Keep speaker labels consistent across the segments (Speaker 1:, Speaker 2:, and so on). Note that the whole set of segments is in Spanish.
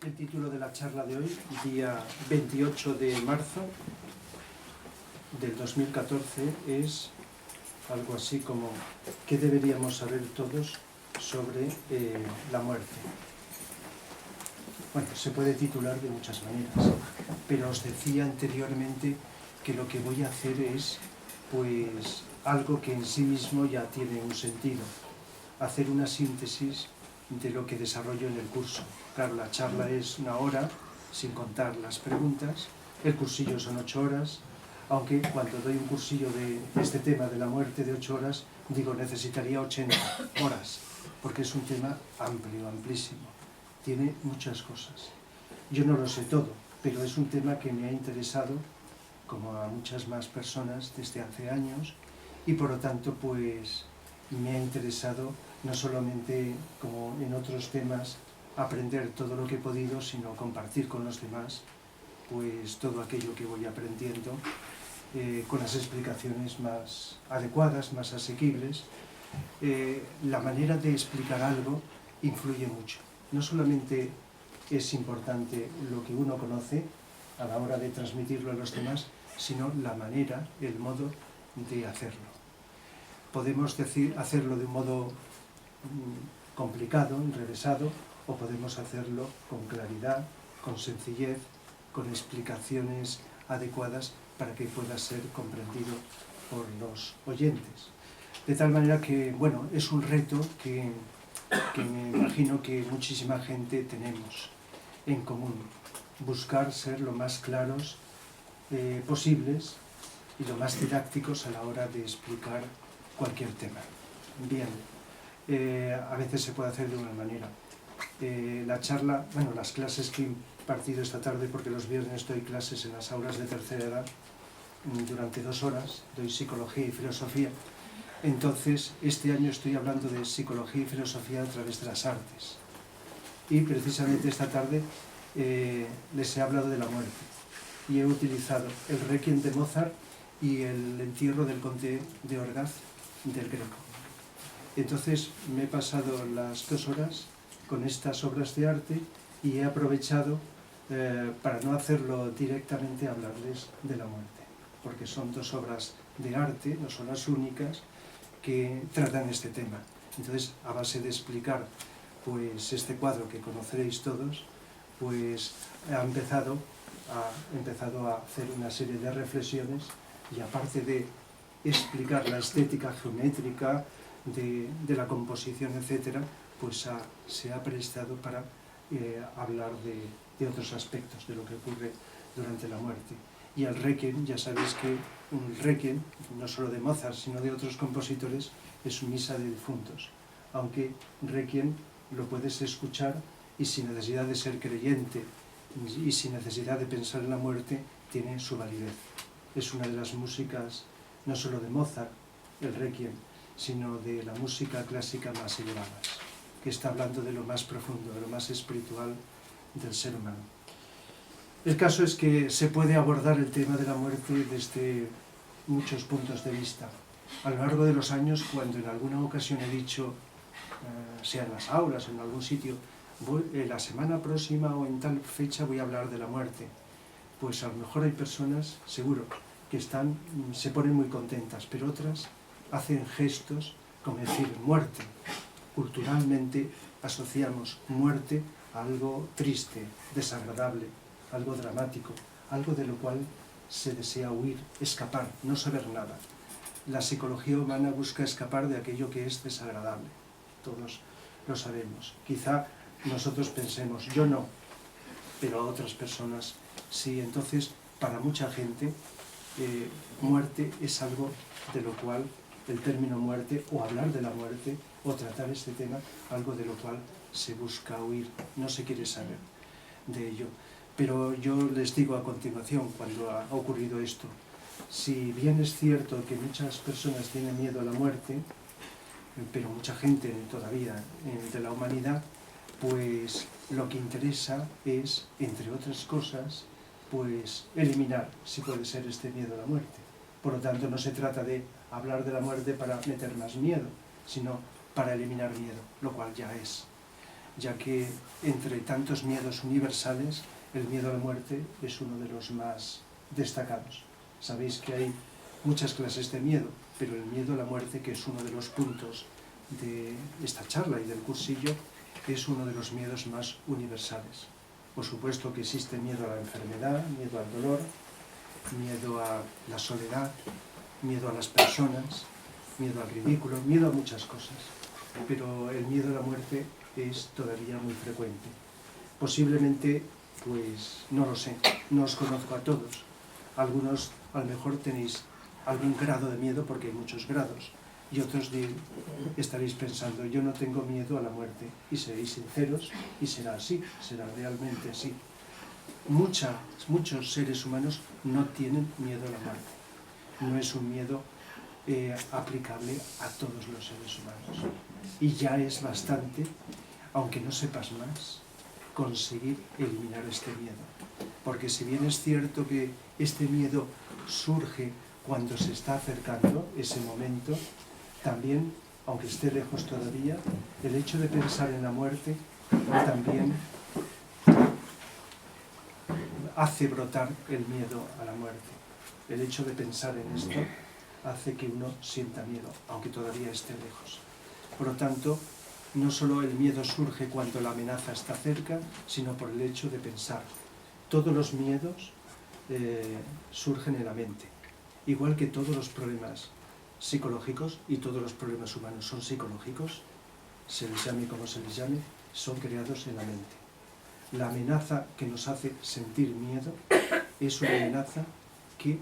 Speaker 1: El título de la charla de hoy, día 28 de marzo del 2014, es algo así como ¿qué deberíamos saber todos sobre la muerte? Bueno, se puede titular de muchas maneras, pero os decía anteriormente que lo que voy a hacer es, pues, algo que en sí mismo ya tiene un sentido, hacer una síntesis de lo que desarrollo en el curso. Claro, la charla es 1 hora, sin contar las preguntas, el cursillo son 8 horas, aunque cuando doy un cursillo de este tema de la muerte de 8 horas, digo necesitaría 80 horas, porque es un tema amplio, amplísimo, tiene muchas cosas. Yo no lo sé todo, pero es un tema que me ha interesado, como a muchas más personas, desde hace años, y por lo tanto, pues, me ha interesado no solamente, como en otros temas, aprender todo lo que he podido, sino compartir con los demás, pues, todo aquello que voy aprendiendo, con las explicaciones más adecuadas, más asequibles. La manera de explicar algo influye mucho. No solamente es importante lo que uno conoce a la hora de transmitirlo a los demás, sino la manera, el modo de hacerlo. Podemos hacerlo de un modo complicado, enrevesado, o podemos hacerlo con claridad, con sencillez, con explicaciones adecuadas para que pueda ser comprendido por los oyentes. De tal manera que, bueno, es un reto que me imagino que muchísima gente tenemos en común. Buscar ser lo más claros posibles y lo más didácticos a la hora de explicar cualquier tema. Bien, a veces se puede hacer de una manera. La charla, bueno, las clases que he impartido esta tarde, porque los viernes doy clases en las aulas de tercera edad, durante 2 horas, doy psicología y filosofía. Entonces, este año estoy hablando de psicología y filosofía a través de las artes. Y precisamente esta tarde les he hablado de la muerte. Y he utilizado el Requiem de Mozart y el entierro del conde de Orgaz del Greco. Entonces me he pasado las 2 horas con estas obras de arte y he aprovechado para no hacerlo directamente hablarles de la muerte, porque son 2 obras de arte, no son las únicas, que tratan este tema. Entonces, a base de explicar pues este cuadro que conoceréis todos, pues he empezado a hacer una serie de reflexiones y aparte de explicar la estética geométrica de la composición, etcétera, pues se ha prestado para hablar de otros aspectos de lo que ocurre durante la muerte. Y el Requiem, ya sabéis que un Requiem, no solo de Mozart, sino de otros compositores, es una misa de difuntos. Aunque Requiem lo puedes escuchar y sin necesidad de ser creyente y sin necesidad de pensar en la muerte, tiene su validez. Es una de las músicas, no solo de Mozart, el Requiem, sino de la música clásica más elevadas, que está hablando de lo más profundo, de lo más espiritual del ser humano. El caso es que se puede abordar el tema de la muerte desde muchos puntos de vista. A lo largo de los años, cuando en alguna ocasión he dicho, sea en las aulas o en algún sitio, la semana próxima o en tal fecha voy a hablar de la muerte, pues a lo mejor hay personas, seguro, que se ponen muy contentas, pero otras hacen gestos como decir muerte. Culturalmente asociamos muerte a algo triste, desagradable, algo dramático, algo de lo cual se desea huir, escapar, no saber nada. La psicología humana busca escapar de aquello que es desagradable. Todos lo sabemos. Quizá nosotros pensemos, yo no, pero otras personas sí. Entonces, para mucha gente, muerte es algo de lo cual, el término muerte, o hablar de la muerte, o tratar este tema, algo de lo cual se busca huir, no se quiere saber de ello. Pero yo les digo a continuación, cuando ha ocurrido esto, si bien es cierto que muchas personas tienen miedo a la muerte, pero mucha gente todavía de la humanidad, pues lo que interesa es, entre otras cosas, pues eliminar, si puede ser, este miedo a la muerte. Por lo tanto, no se trata de hablar de la muerte para meter más miedo, sino para eliminar miedo, lo cual ya es. ya que entre tantos miedos universales, el miedo a la muerte es uno de los más destacados. Sabéis que hay muchas clases de miedo, pero el miedo a la muerte, que es uno de los puntos de esta charla y del cursillo, es uno de los miedos más universales. Por supuesto que existe miedo a la enfermedad, miedo al dolor, miedo a la soledad, miedo a las personas, miedo al ridículo, miedo a muchas cosas. Pero el miedo a la muerte es todavía muy frecuente. Posiblemente, pues no lo sé, no os conozco a todos. Algunos a lo mejor tenéis algún grado de miedo porque hay muchos grados. Y otros estaréis pensando, yo no tengo miedo a la muerte. Y seréis sinceros y será así, será realmente así. Muchos seres humanos no tienen miedo a la muerte. No es un miedo aplicable a todos los seres humanos. Y ya es bastante, aunque no sepas más, conseguir eliminar este miedo. Porque si bien es cierto que este miedo surge cuando se está acercando ese momento, también, aunque esté lejos todavía, el hecho de pensar en la muerte también hace brotar el miedo a la muerte. El hecho de pensar en esto hace que uno sienta miedo, aunque todavía esté lejos. Por lo tanto, no solo el miedo surge cuando la amenaza está cerca, sino por el hecho de pensar. Todos los miedos surgen en la mente, igual que todos los problemas psicológicos y todos los problemas humanos son psicológicos, se les llame como se les llame, son creados en la mente. La amenaza que nos hace sentir miedo es una amenaza que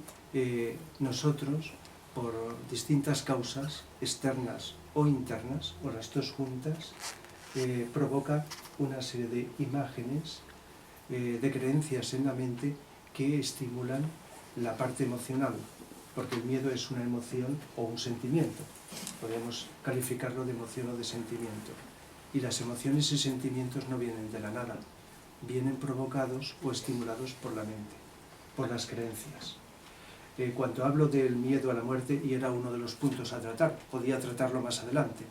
Speaker 1: nosotros, por distintas causas externas o internas, o las dos juntas, provoca una serie de imágenes, de creencias en la mente que estimulan la parte emocional, porque el miedo es una emoción o un sentimiento. Podemos calificarlo de emoción o de sentimiento. Y las emociones y sentimientos no vienen de la nada, vienen provocados o estimulados por la mente, por las creencias. Cuando hablo del miedo a la muerte, y era uno de los puntos a tratar, podía tratarlo más adelante,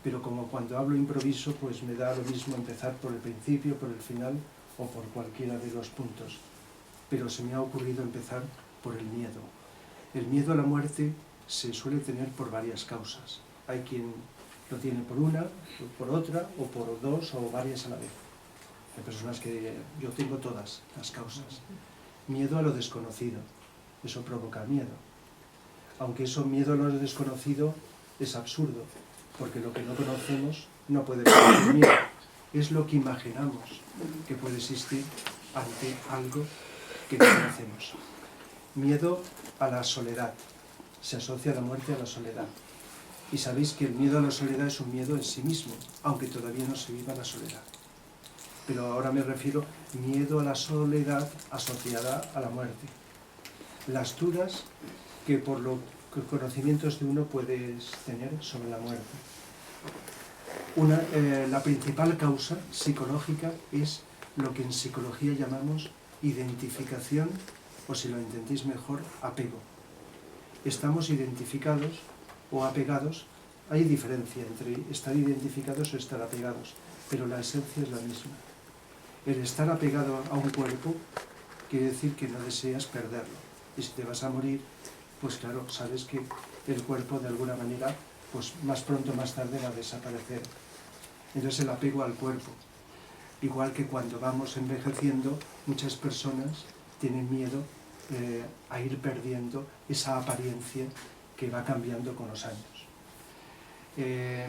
Speaker 1: pero como cuando hablo improviso, pues me da lo mismo empezar por el principio, por el final o por cualquiera de los puntos. Pero se me ha ocurrido empezar por el miedo. El miedo a la muerte se suele tener por varias causas. Hay quien lo tiene por una, por otra, o por dos, o varias a la vez. Hay personas que yo tengo todas las causas. Miedo a lo desconocido. Eso provoca miedo. Aunque eso miedo a lo desconocido es absurdo, porque lo que no conocemos no puede ser miedo. Es lo que imaginamos que puede existir ante algo que no conocemos. Miedo a la soledad. Se asocia la muerte a la soledad. Y sabéis que el miedo a la soledad es un miedo en sí mismo, aunque todavía no se viva la soledad. Pero ahora me refiero miedo a la soledad asociada a la muerte. Las dudas que por los conocimientos de uno puedes tener sobre la muerte. La principal causa psicológica es lo que en psicología llamamos identificación, o si lo entendéis mejor, apego. Estamos identificados o apegados. Hay diferencia entre estar identificados o estar apegados, pero la esencia es la misma. El estar apegado a un cuerpo quiere decir que no deseas perderlo. Y si te vas a morir, pues claro, sabes que el cuerpo de alguna manera, pues más pronto o más tarde va a desaparecer. Entonces el apego al cuerpo. Igual que cuando vamos envejeciendo, muchas personas tienen miedo a ir perdiendo esa apariencia que va cambiando con los años.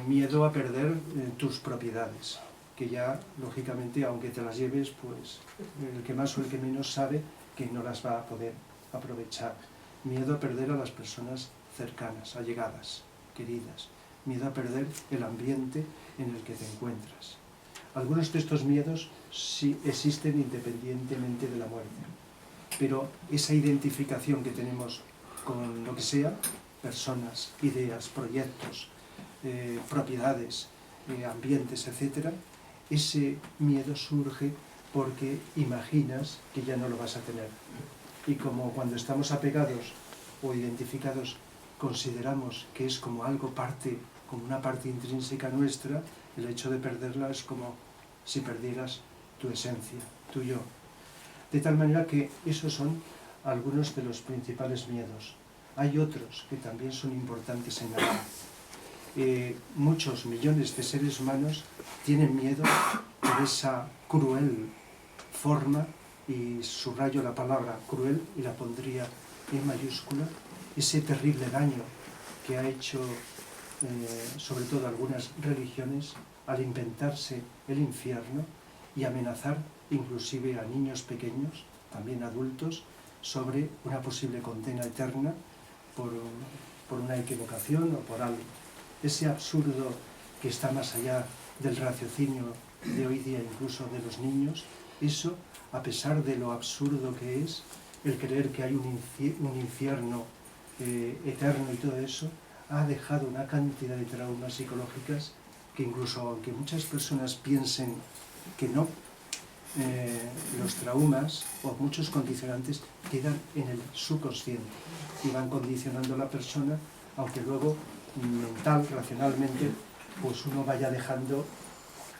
Speaker 1: Miedo a perder tus propiedades, que ya, lógicamente, aunque te las lleves, pues el que más o el que menos sabe que no las va a poder aprovechar. Miedo a perder a las personas cercanas, allegadas, queridas. Miedo a perder el ambiente en el que te encuentras. Algunos de estos miedos sí existen independientemente de la muerte, pero esa identificación que tenemos con lo que sea, personas, ideas, proyectos, propiedades, ambientes, etc., ese miedo surge porque imaginas que ya no lo vas a tener. Y como cuando estamos apegados o identificados consideramos que es como algo como una parte intrínseca nuestra, el hecho de perderla es como si perdieras tu esencia, tu yo. De tal manera que esos son algunos de los principales miedos. Hay otros que también son importantes en la vida. Muchos millones de seres humanos tienen miedo por esa cruel forma, y subrayo la palabra cruel y la pondría en mayúscula, ese terrible daño que ha hecho sobre todo algunas religiones al inventarse el infierno y amenazar inclusive a niños pequeños, también adultos, sobre una posible condena eterna por una equivocación o por algo. Ese absurdo que está más allá del raciocinio de hoy día, incluso de los niños, eso, a pesar de lo absurdo que es, el creer que hay un infierno eterno y todo eso, ha dejado una cantidad de traumas psicológicas que incluso aunque muchas personas piensen que no, los traumas o muchos condicionantes quedan en el subconsciente y van condicionando a la persona, aunque luego mental, racionalmente, pues uno vaya dejando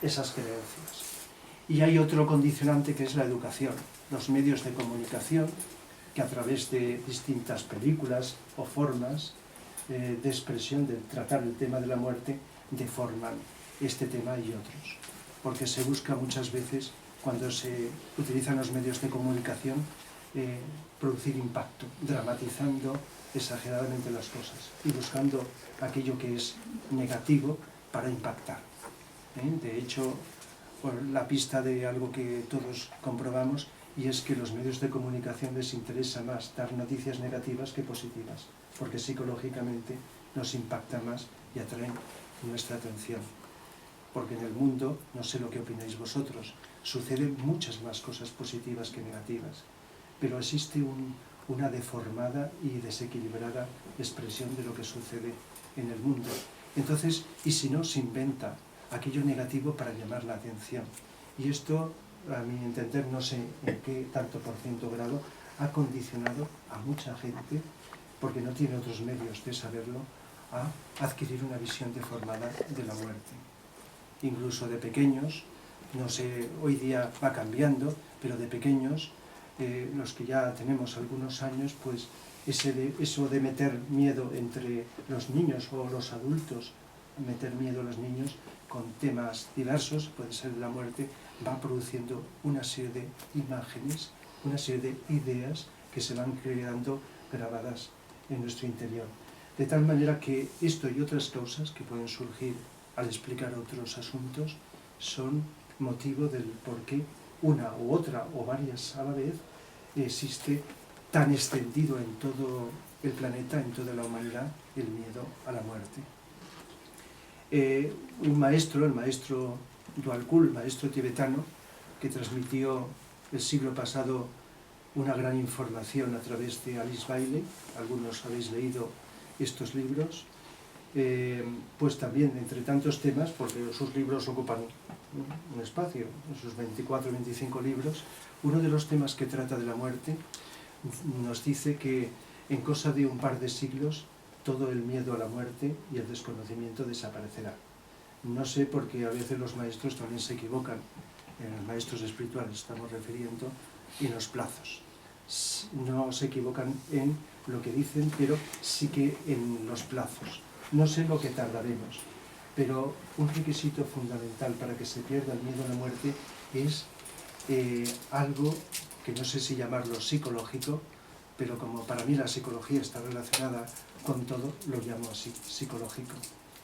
Speaker 1: esas creencias. Y hay otro condicionante que es la educación, los medios de comunicación, que a través de distintas películas o formas de expresión, de tratar el tema de la muerte, deforman este tema y otros. Porque se busca muchas veces, cuando se utilizan los medios de comunicación, producir impacto, dramatizando exageradamente las cosas y buscando aquello que es negativo para impactar. De hecho, por la pista de algo que todos comprobamos, y es que los medios de comunicación les interesa más dar noticias negativas que positivas, porque psicológicamente nos impacta más y atraen nuestra atención. Porque en el mundo, no sé lo que opináis vosotros, suceden muchas más cosas positivas que negativas, pero existe una deformada y desequilibrada expresión de lo que sucede en el mundo. Entonces, y si no, se inventa aquello negativo para llamar la atención. Y esto, a mi entender, no sé en qué tanto por ciento grado, ha condicionado a mucha gente, porque no tiene otros medios de saberlo, a adquirir una visión deformada de la muerte. Incluso de pequeños, no sé, hoy día va cambiando, pero de pequeños, los que ya tenemos algunos años, pues eso de meter miedo entre los niños o los adultos, meter miedo a los niños con temas diversos, puede ser la muerte, va produciendo una serie de imágenes, una serie de ideas que se van creando grabadas en nuestro interior. De tal manera que esto y otras causas que pueden surgir al explicar otros asuntos son motivo del por qué una u otra o varias a la vez existe tan extendido en todo el planeta, en toda la humanidad, el miedo a la muerte. Un maestro, el maestro Dwalkul, maestro tibetano, que transmitió el siglo pasado una gran información a través de Alice Bailey, algunos habéis leído estos libros, pues también entre tantos temas, porque sus libros ocupan un espacio, sus 24 o 25 libros, uno de los temas que trata de la muerte nos dice que en cosa de un par de siglos todo el miedo a la muerte y el desconocimiento desaparecerá. No sé, porque a veces los maestros también se equivocan, en los maestros espirituales estamos refiriendo, y en los plazos. No se equivocan en lo que dicen, pero sí que en los plazos. No sé lo que tardaremos, pero un requisito fundamental para que se pierda el miedo a la muerte es algo que no sé si llamarlo psicológico, pero como para mí la psicología está relacionada con todo, lo llamo así, psicológico.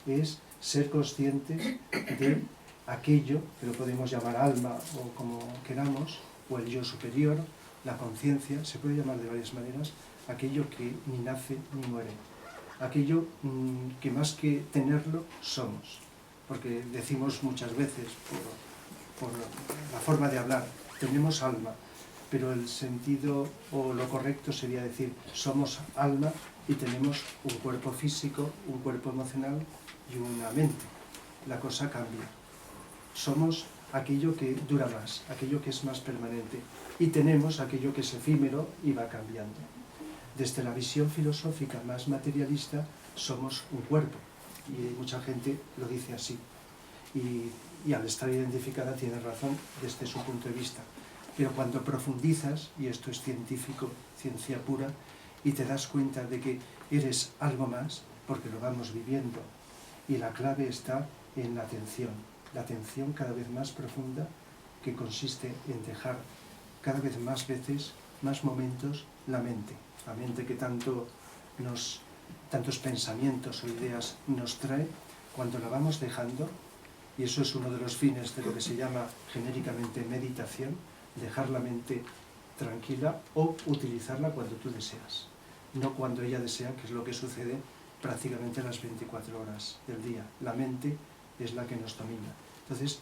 Speaker 1: Es ser conscientes de aquello, que lo podemos llamar alma o como queramos, o el yo superior, la conciencia, se puede llamar de varias maneras, aquello que ni nace ni muere. Aquello que más que tenerlo, somos. Porque decimos muchas veces, por la forma de hablar, tenemos alma, pero el sentido o lo correcto sería decir, somos alma y tenemos un cuerpo físico, un cuerpo emocional y una mente. La cosa cambia. Somos aquello que dura más, aquello que es más permanente, y tenemos aquello que es efímero y va cambiando. Desde la visión filosófica más materialista, somos un cuerpo, y mucha gente lo dice así. y al estar identificada tiene razón desde su punto de vista. Pero cuando profundizas, y esto es científico, ciencia pura, y te das cuenta de que eres algo más, porque lo vamos viviendo, y la clave está en la atención cada vez más profunda, que consiste en dejar cada vez más veces, más momentos, la mente que tantos pensamientos o ideas nos trae, cuando la vamos dejando, y eso es uno de los fines de lo que se llama genéricamente meditación, dejar la mente tranquila o utilizarla cuando tú deseas, no cuando ella desea, que es lo que sucede prácticamente las 24 horas del día. La mente es la que nos domina. Entonces,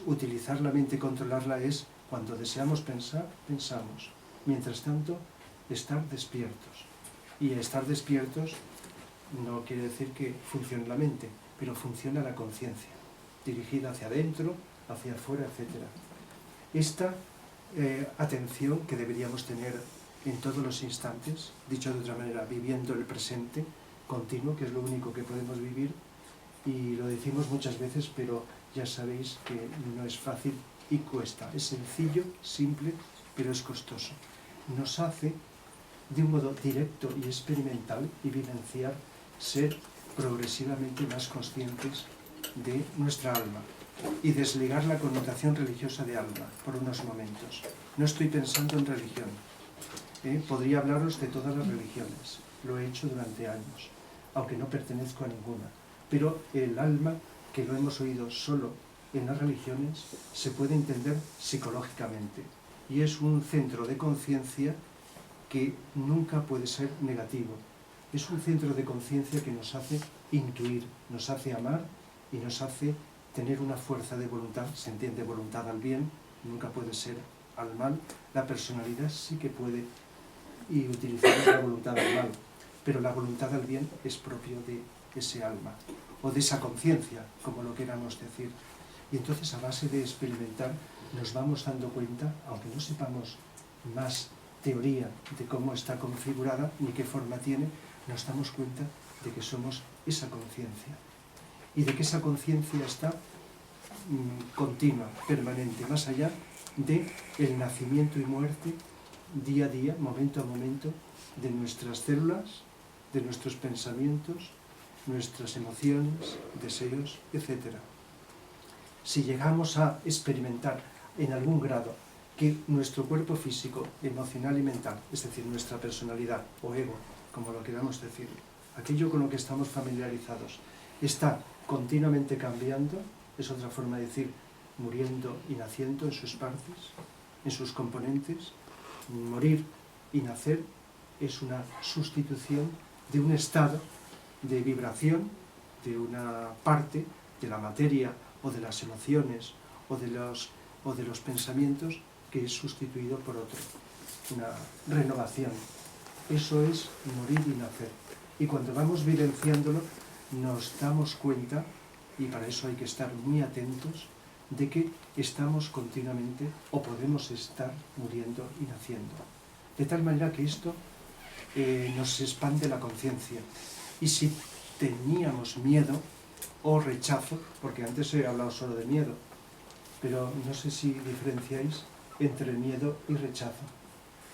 Speaker 1: utilizar la mente y controlarla es cuando deseamos pensar, pensamos. Mientras tanto, estar despiertos. Y estar despiertos no quiere decir que funcione la mente, pero funciona la conciencia, dirigida hacia adentro, hacia afuera, etc. Esta atención que deberíamos tener en todos los instantes, dicho de otra manera, viviendo el presente continuo, que es lo único que podemos vivir, y lo decimos muchas veces, pero ya sabéis que no es fácil y cuesta. Es sencillo, simple, pero es costoso. Nos hace, de un modo directo y experimental y vivenciar, ser progresivamente más conscientes de nuestra alma y desligar la connotación religiosa de alma por unos momentos. No estoy pensando en religión. Podría hablaros de todas las religiones. Lo he hecho durante años, aunque no pertenezco a ninguna. Pero el alma, que lo hemos oído solo en las religiones, se puede entender psicológicamente. Y es un centro de conciencia que nunca puede ser negativo. Es un centro de conciencia que nos hace intuir, nos hace amar y nos hace tener una fuerza de voluntad. Se entiende voluntad al bien, nunca puede ser al mal. La personalidad sí que puede y utilizar la voluntad al mal, pero la voluntad al bien es propio de ese alma o de esa conciencia, como lo queramos decir. Y entonces, a base de experimentar, nos vamos dando cuenta, aunque no sepamos más teoría de cómo está configurada ni qué forma tiene, nos damos cuenta de que somos esa conciencia y de que esa conciencia está continua, permanente, más allá de el nacimiento y muerte día a día, momento a momento, de nuestras células, de nuestros pensamientos, nuestras emociones, deseos, etc. Si llegamos a experimentar en algún grado que nuestro cuerpo físico, emocional y mental, es decir, nuestra personalidad o ego, como lo queramos decir, aquello con lo que estamos familiarizados, está continuamente cambiando, es otra forma de decir, muriendo y naciendo en sus partes, en sus componentes. Morir y nacer es una sustitución de un estado de vibración de una parte de la materia o de las emociones o de los pensamientos, que es sustituido por otro, una renovación. Eso es morir y nacer. Y cuando vamos vivenciándolo, nos damos cuenta, y para eso hay que estar muy atentos, de que estamos continuamente, o podemos estar muriendo y naciendo. De tal manera que esto nos expande la conciencia. Y si teníamos miedo o rechazo, porque antes he hablado solo de miedo, pero no sé si diferenciáis entre miedo y rechazo.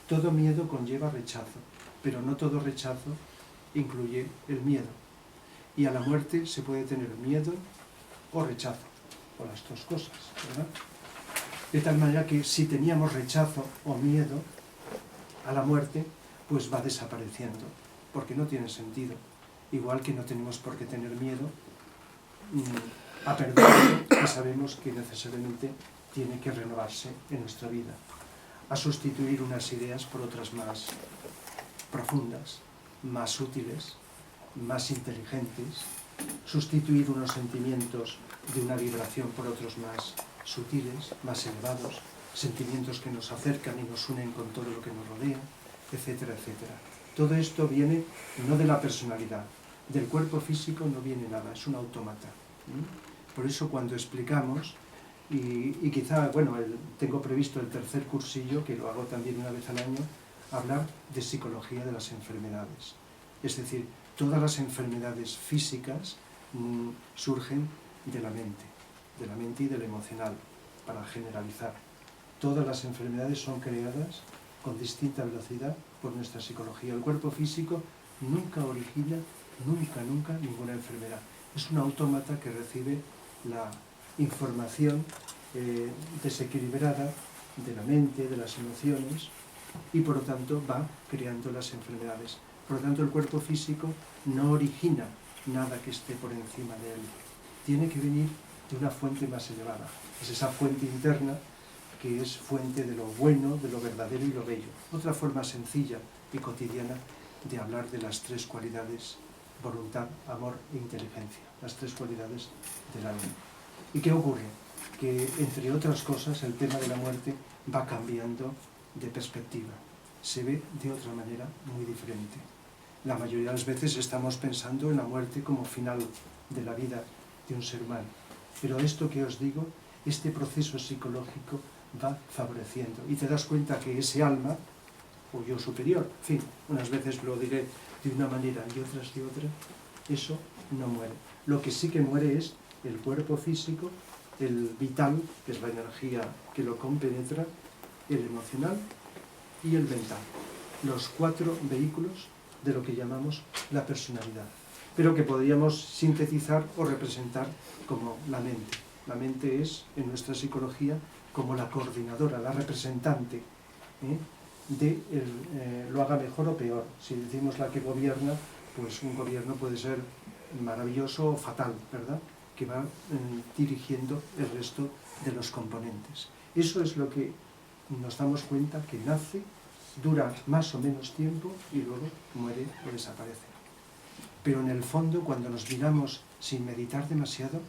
Speaker 1: Todo miedo conlleva rechazo, pero no todo rechazo incluye el miedo. Y a la muerte se puede tener miedo o rechazo, o las dos cosas, ¿verdad? De tal manera que si teníamos rechazo o miedo a la muerte, pues va desapareciendo, porque no tiene sentido. Igual que no tenemos por qué tener miedo a perder algo que sabemos que necesariamente tiene que renovarse en nuestra vida, a sustituir unas ideas por otras más profundas, más útiles, más inteligentes, sustituir unos sentimientos de una vibración por otros más sutiles, más elevados, sentimientos que nos acercan y nos unen con todo lo que nos rodea, etcétera, etcétera. Todo esto viene no de la personalidad, del cuerpo físico no viene nada, es un autómata. Por eso cuando explicamos, y quizá, bueno, tengo previsto el tercer cursillo, que lo hago también una vez al año, hablar de psicología de las enfermedades. Es decir, todas las enfermedades físicas surgen de la mente. de la mente y del emocional, para generalizar. Todas las enfermedades son creadas con distinta velocidad por nuestra psicología. El cuerpo físico nunca origina, nunca ninguna enfermedad. Es un autómata que recibe la información desequilibrada de la mente, de las emociones, y por lo tanto va creando las enfermedades. Por lo tanto, el cuerpo físico no origina nada que esté por encima de él. Tiene que venir de una fuente más elevada. Es esa fuente interna que es fuente de lo bueno, de lo verdadero y lo bello. Otra forma sencilla y cotidiana de hablar de las tres cualidades: voluntad, amor e inteligencia. Las tres cualidades del alma. ¿Y qué ocurre? Que, entre otras cosas, el tema de la muerte va cambiando de perspectiva. Se ve de otra manera muy diferente. La mayoría de las veces estamos pensando en la muerte como final de la vida de un ser humano. Pero esto que os digo, este proceso psicológico va favoreciendo. Y te das cuenta que ese alma, o yo superior, en fin, unas veces lo diré de una manera y otras de otra, eso no muere. Lo que sí que muere es el cuerpo físico, el vital, que es la energía que lo compenetra, el emocional y el mental. Los 4 vehículos de lo que llamamos la personalidad, pero que podríamos sintetizar o representar como la mente. La mente es, en nuestra psicología, como la coordinadora, la representante, lo haga mejor o peor. Si decimos la que gobierna, pues un gobierno puede ser maravilloso o fatal, ¿verdad?, que va dirigiendo el resto de los componentes. Eso es lo que nos damos cuenta, que nace, dura más o menos tiempo y luego muere o desaparece. Pero en el fondo, cuando nos miramos sin meditar demasiado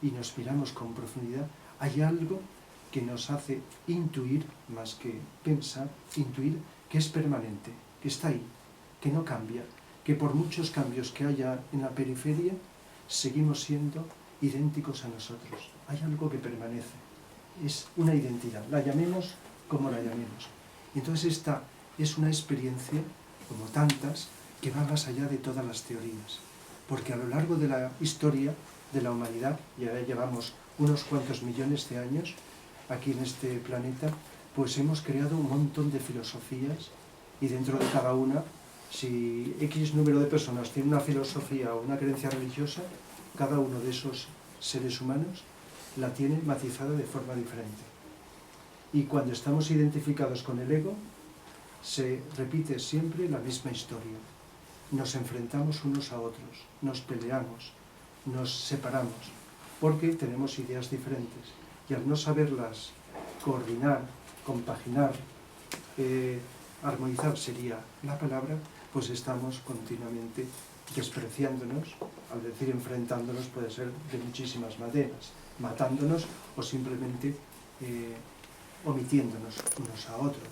Speaker 1: y nos miramos con profundidad, hay algo que nos hace intuir, más que pensar, intuir que es permanente, que está ahí, que no cambia, que por muchos cambios que haya en la periferia, seguimos siendo idénticos a nosotros. Hay algo que permanece, es una identidad, la llamemos como la llamemos. Entonces esta es una experiencia, como tantas, que va más allá de todas las teorías, porque a lo largo de la historia de la humanidad, y ahora llevamos unos cuantos millones de años aquí en este planeta, pues hemos creado un montón de filosofías, y dentro de cada una, si X número de personas tiene una filosofía o una creencia religiosa, cada uno de esos seres humanos la tiene matizada de forma diferente. Y cuando estamos identificados con el ego, se repite siempre la misma historia. Nos enfrentamos unos a otros, nos peleamos, nos separamos, porque tenemos ideas diferentes. Y al no saberlas coordinar, compaginar, armonizar sería la palabra, pues estamos continuamente despreciándonos. Al decir enfrentándonos puede ser de muchísimas maneras, matándonos o simplemente omitiéndonos unos a otros.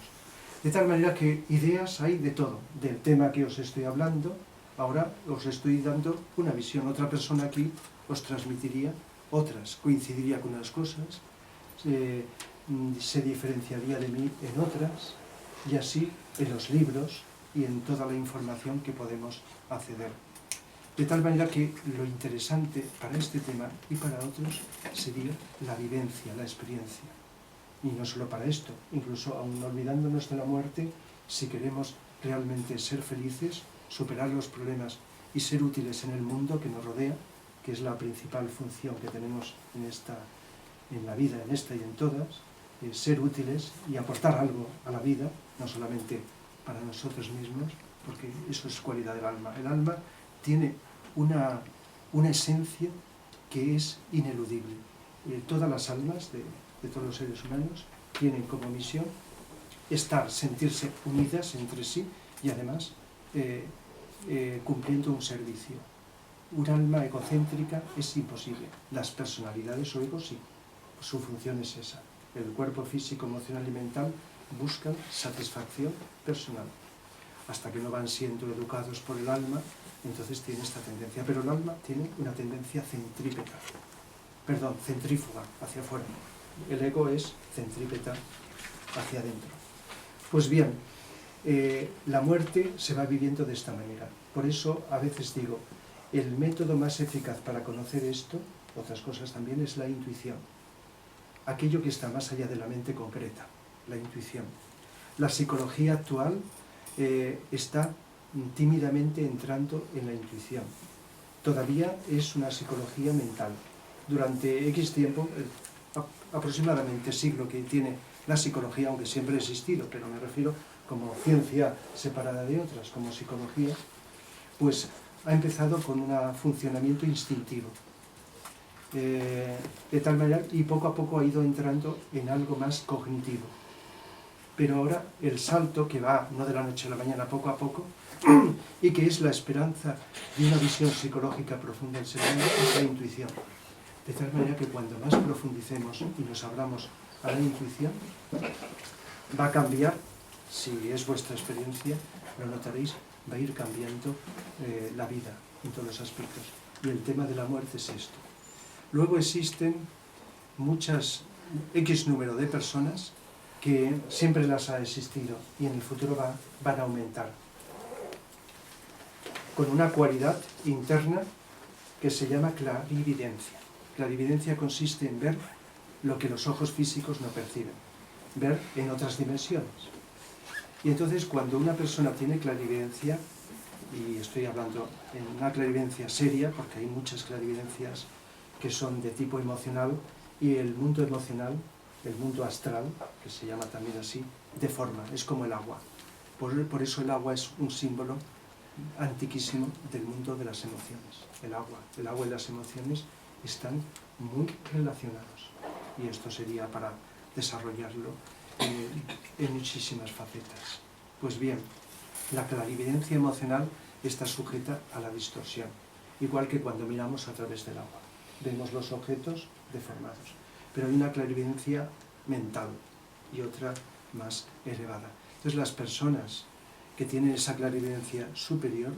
Speaker 1: De tal manera que ideas hay de todo. Del tema que os estoy hablando, ahora os estoy dando una visión. Otra persona aquí os transmitiría otras, coincidiría con unas cosas, se diferenciaría de mí en otras, y así en los libros y en toda la información que podemos acceder. De tal manera que lo interesante para este tema y para otros sería la vivencia, la experiencia. Y no solo para esto, incluso aun olvidándonos de la muerte, si queremos realmente ser felices, superar los problemas y ser útiles en el mundo que nos rodea, que es la principal función que tenemos en la vida, en esta y en todas, ser útiles y aportar algo a la vida, no solamente para nosotros mismos, porque eso es cualidad del alma. El alma tiene una esencia que es ineludible. Todas las almas de todos los seres humanos tienen como misión sentirse unidas entre sí y además cumpliendo un servicio. Un alma egocéntrica es imposible. Las personalidades o egos sí, su función es esa. El cuerpo físico, emocional y mental buscan satisfacción personal. Hasta que no van siendo educados por el alma, entonces tiene esta tendencia. Pero el alma tiene una tendencia centrífuga hacia afuera. El ego es centrípeta hacia adentro. Pues bien, la muerte se va viviendo de esta manera. Por eso a veces digo, el método más eficaz para conocer esto otras cosas también, es la intuición. Aquello que está más allá de la mente concreta, la intuición. La psicología actual está tímidamente entrando en la intuición. Todavía es una psicología mental. Durante X tiempo, aproximadamente siglo que tiene la psicología, aunque siempre ha existido, pero me refiero como ciencia separada de otras, como psicología, pues ha empezado con un funcionamiento instintivo. De tal manera, y poco a poco ha ido entrando en algo más cognitivo. Pero ahora el salto que va, no de la noche a la mañana, poco a poco, y que es la esperanza de una visión psicológica profunda del ser humano, es la intuición. De tal manera que cuando más profundicemos y nos abramos a la intuición, va a cambiar, si es vuestra experiencia, lo notaréis, va a ir cambiando la vida en todos los aspectos. Y el tema de la muerte es esto. Luego existen muchas, X número de personas que siempre las ha existido y en el futuro van a aumentar, con una cualidad interna que se llama clarividencia. Clarividencia consiste en ver lo que los ojos físicos no perciben, ver en otras dimensiones. Y entonces cuando una persona tiene clarividencia, y estoy hablando en una clarividencia seria, porque hay muchas clarividencias que son de tipo emocional, y el mundo emocional, el mundo astral, que se llama también así, deforma, es como el agua. Por eso el agua es un símbolo antiquísimo del mundo de las emociones. El agua y las emociones están muy relacionados. Y esto sería para desarrollarlo en muchísimas facetas. Pues bien, la clarividencia emocional está sujeta a la distorsión, igual que cuando miramos a través del agua. Vemos los objetos deformados. Pero hay una clarividencia mental y otra más elevada. Entonces las personas que tienen esa clarividencia superior,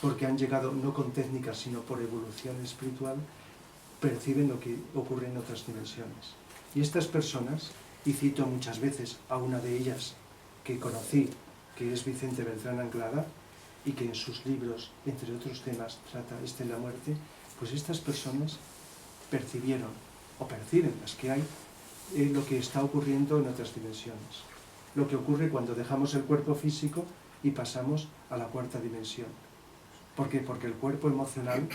Speaker 1: porque han llegado no con técnicas sino por evolución espiritual, perciben lo que ocurre en otras dimensiones. Y estas personas, y cito muchas veces a una de ellas que conocí, que es Vicente Beltrán Anglada, y que en sus libros, entre otros temas, trata la muerte, pues estas personas percibieron, o perciben las que hay, lo que está ocurriendo en otras dimensiones. Lo que ocurre cuando dejamos el cuerpo físico y pasamos a la cuarta dimensión. ¿Por qué? Porque el cuerpo emocional,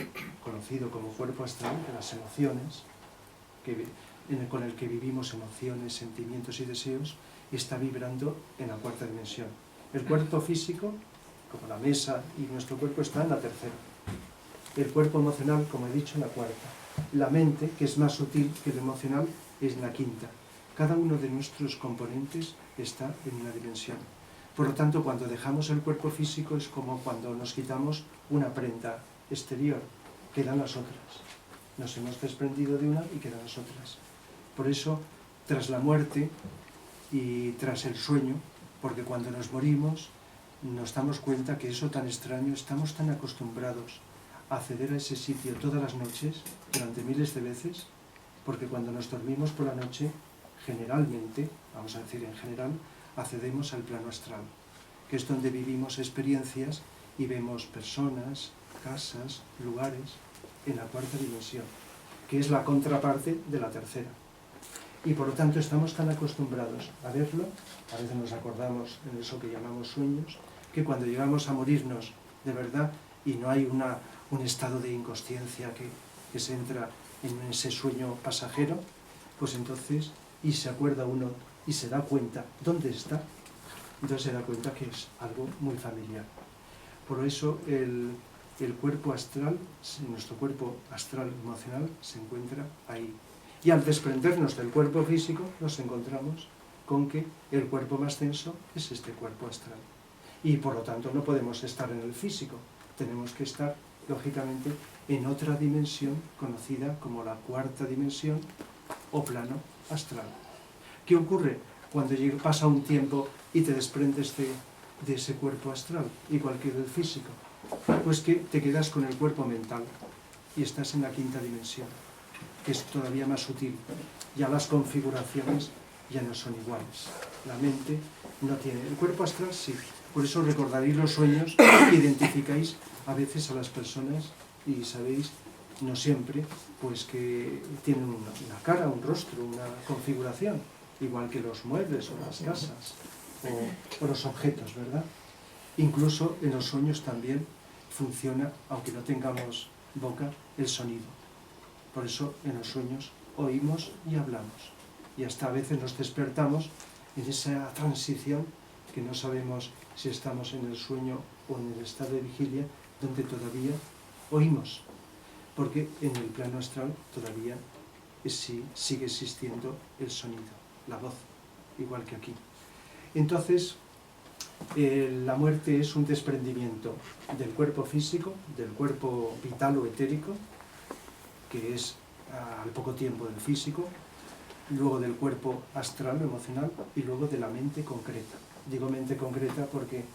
Speaker 1: conocido como cuerpo astral, de las emociones, con el que vivimos emociones, sentimientos y deseos, está vibrando en la cuarta dimensión. El cuerpo físico, como la mesa y nuestro cuerpo, está en la tercera. El cuerpo emocional, como he dicho, en la cuarta. La mente, que es más sutil que el emocional, es en la quinta. Cada uno de nuestros componentes está en una dimensión. Por lo tanto, cuando dejamos el cuerpo físico es como cuando nos quitamos una prenda exterior, quedan las otras. Nos hemos desprendido de una y quedan las otras. Por eso, tras la muerte y tras el sueño, porque cuando nos morimos nos damos cuenta que eso tan extraño, estamos tan acostumbrados a acceder a ese sitio todas las noches, durante miles de veces, porque cuando nos dormimos por la noche, generalmente, vamos a decir en general, accedemos al plano astral, que es donde vivimos experiencias y vemos personas, casas, lugares, en la cuarta dimensión, que es la contraparte de la tercera. Y por lo tanto estamos tan acostumbrados a verlo, a veces nos acordamos en eso que llamamos sueños, que cuando llegamos a morirnos de verdad y no hay un estado de inconsciencia que se entra en ese sueño pasajero, pues entonces, y se acuerda uno y se da cuenta dónde está, entonces se da cuenta que es algo muy familiar. Por eso el cuerpo astral, nuestro cuerpo astral emocional, se encuentra ahí. Y al desprendernos del cuerpo físico, nos encontramos con que el cuerpo más denso es este cuerpo astral. Y por lo tanto no podemos estar en el físico, tenemos que estar, lógicamente, en otra dimensión conocida como la cuarta dimensión o plano astral. ¿Qué ocurre cuando pasa un tiempo y te desprendes de ese cuerpo astral, igual que del físico? Pues que te quedas con el cuerpo mental y estás en la quinta dimensión, que es todavía más sutil. Ya las configuraciones ya no son iguales. La mente no tiene. El cuerpo astral sí. Por eso recordaréis los sueños, identificáis a veces a las personas y sabéis no siempre, pues que tienen una cara, un rostro, una configuración, igual que los muebles o las casas o los objetos, ¿verdad? Incluso en los sueños también funciona, aunque no tengamos boca, el sonido. Por eso en los sueños oímos y hablamos. Y hasta a veces nos despertamos en esa transición que no sabemos si estamos en el sueño o en el estado de vigilia, donde todavía oímos. Porque en el plano astral todavía sigue existiendo el sonido, la voz, igual que aquí. Entonces, la muerte es un desprendimiento del cuerpo físico, del cuerpo vital o etérico, que es al poco tiempo del físico, luego del cuerpo astral o emocional y luego de la mente concreta. Digo mente concreta porque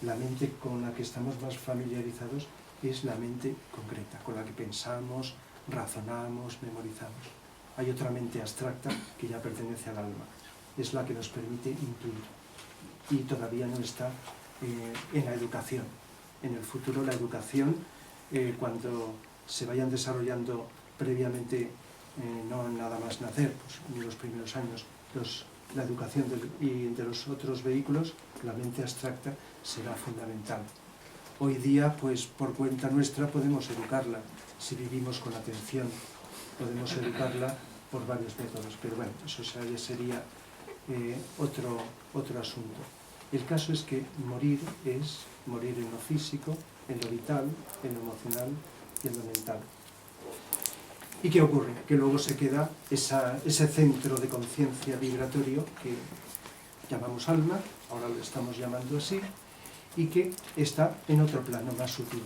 Speaker 1: la mente con la que estamos más familiarizados es la mente concreta, con la que pensamos, razonamos, memorizamos. Hay otra mente abstracta que ya pertenece al alma, es la que nos permite intuir y todavía no está en la educación. En el futuro la educación, cuando se vayan desarrollando previamente, no nada más nacer, pues, en los primeros años, la educación de los otros vehículos, la mente abstracta será fundamental. Hoy día, pues por cuenta nuestra podemos educarla, si vivimos con atención, podemos educarla por varios métodos, pero bueno, eso ya sería otro asunto. El caso es que morir es morir en lo físico, en lo vital, en lo emocional y en lo mental. ¿Y qué ocurre? Que luego se queda ese centro de conciencia vibratorio que llamamos alma, ahora lo estamos llamando así, y que está en otro plano más sutil.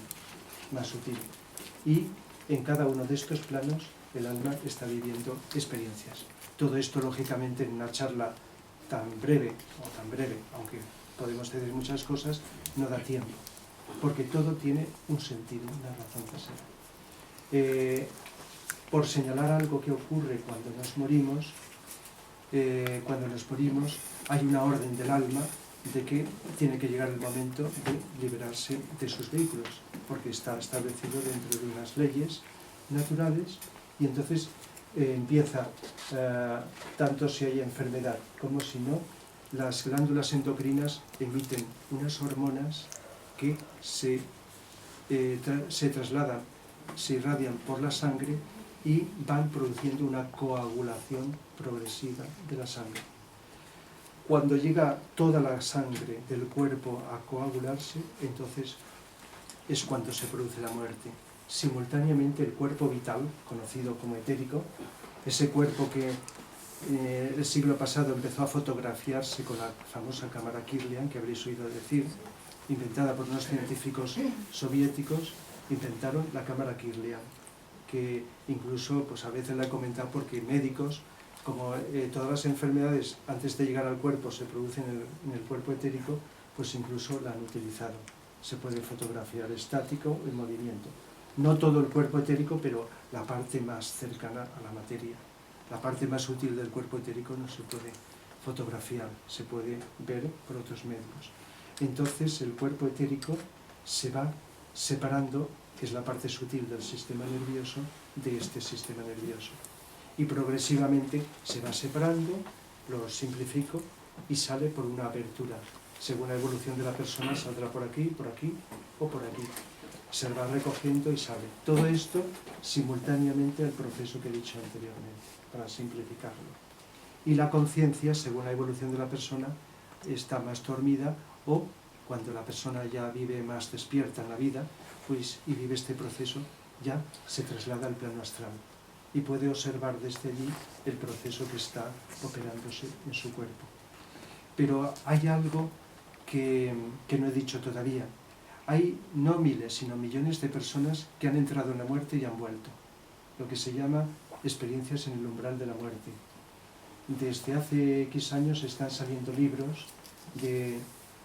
Speaker 1: Y en cada uno de estos planos el alma está viviendo experiencias. Todo esto, lógicamente, en una charla tan breve, aunque podemos decir muchas cosas, no da tiempo, porque todo tiene un sentido, una razón de ser. Por señalar algo que ocurre cuando nos morimos, hay una orden del alma de que tiene que llegar el momento de liberarse de sus vehículos, porque está establecido dentro de unas leyes naturales, y entonces empieza, tanto si hay enfermedad como si no, las glándulas endocrinas emiten unas hormonas que se trasladan, se irradian por la sangre y van produciendo una coagulación progresiva de la sangre. Cuando llega toda la sangre del cuerpo a coagularse, entonces es cuando se produce la muerte. Simultáneamente el cuerpo vital, conocido como etérico, ese cuerpo que el siglo pasado empezó a fotografiarse con la famosa cámara Kirlian, que habréis oído decir, inventada por unos científicos soviéticos, inventaron la cámara Kirlian, que incluso pues a veces la he comentado porque médicos, como todas las enfermedades antes de llegar al cuerpo se producen en el cuerpo etérico, pues incluso la han utilizado. Se puede fotografiar estático o en movimiento. No todo el cuerpo etérico, pero la parte más cercana a la materia. La parte más útil del cuerpo etérico no se puede fotografiar, se puede ver por otros medios. Entonces el cuerpo etérico se va separando, que es la parte sutil del sistema nervioso, de este sistema nervioso. Y progresivamente se va separando, lo simplifico, y sale por una abertura. Según la evolución de la persona saldrá por aquí o por aquí. Se va recogiendo y sale. Todo esto simultáneamente al proceso que he dicho anteriormente, para simplificarlo. Y la conciencia, según la evolución de la persona, está más dormida, o cuando la persona ya vive más despierta en la vida, pues, y vive este proceso, ya se traslada al plano astral y puede observar desde allí el proceso que está operándose en su cuerpo. Pero hay algo que no he dicho todavía. Hay no miles, sino millones de personas que han entrado en la muerte y han vuelto. Lo que se llama experiencias en el umbral de la muerte. Desde hace X años están saliendo libros de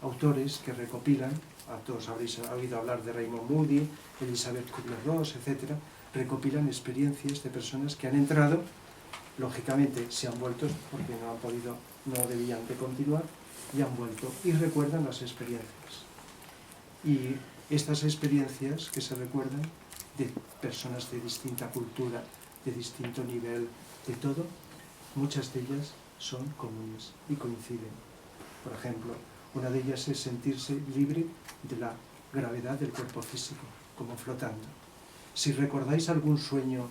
Speaker 1: autores que recopilan, a todos habréis oído hablar de Raymond Moody, Elizabeth Kubler-Ross, etc., recopilan experiencias de personas que han entrado, lógicamente se han vuelto porque no debían de continuar, y han vuelto y recuerdan las experiencias. Y estas experiencias que se recuerdan de personas de distinta cultura, de distinto nivel, de todo, muchas de ellas son comunes y coinciden. Por ejemplo, una de ellas es sentirse libre de la gravedad del cuerpo físico, como flotando. Si recordáis algún sueño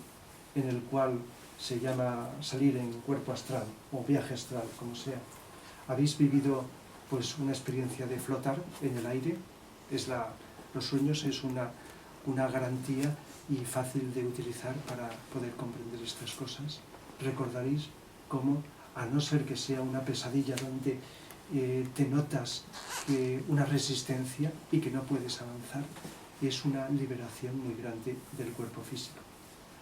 Speaker 1: en el cual se llama salir en cuerpo astral o viaje astral, como sea, habéis vivido pues una experiencia de flotar en el aire. Los sueños es una garantía y fácil de utilizar para poder comprender estas cosas. Recordaréis cómo, a no ser que sea una pesadilla donde te notas una resistencia y que no puedes avanzar, es una liberación muy grande del cuerpo físico.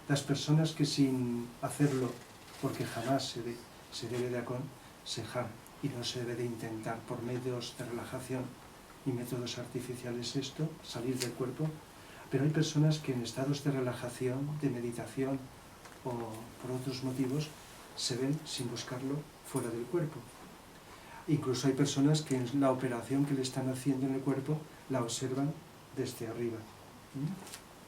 Speaker 1: Las personas que sin hacerlo, porque jamás se debe de aconsejar y no se debe de intentar por medios de relajación y métodos artificiales esto, salir del cuerpo, pero hay personas que en estados de relajación, de meditación o por otros motivos se ven sin buscarlo fuera del cuerpo. Incluso hay personas que en la operación que le están haciendo en el cuerpo la observan desde arriba.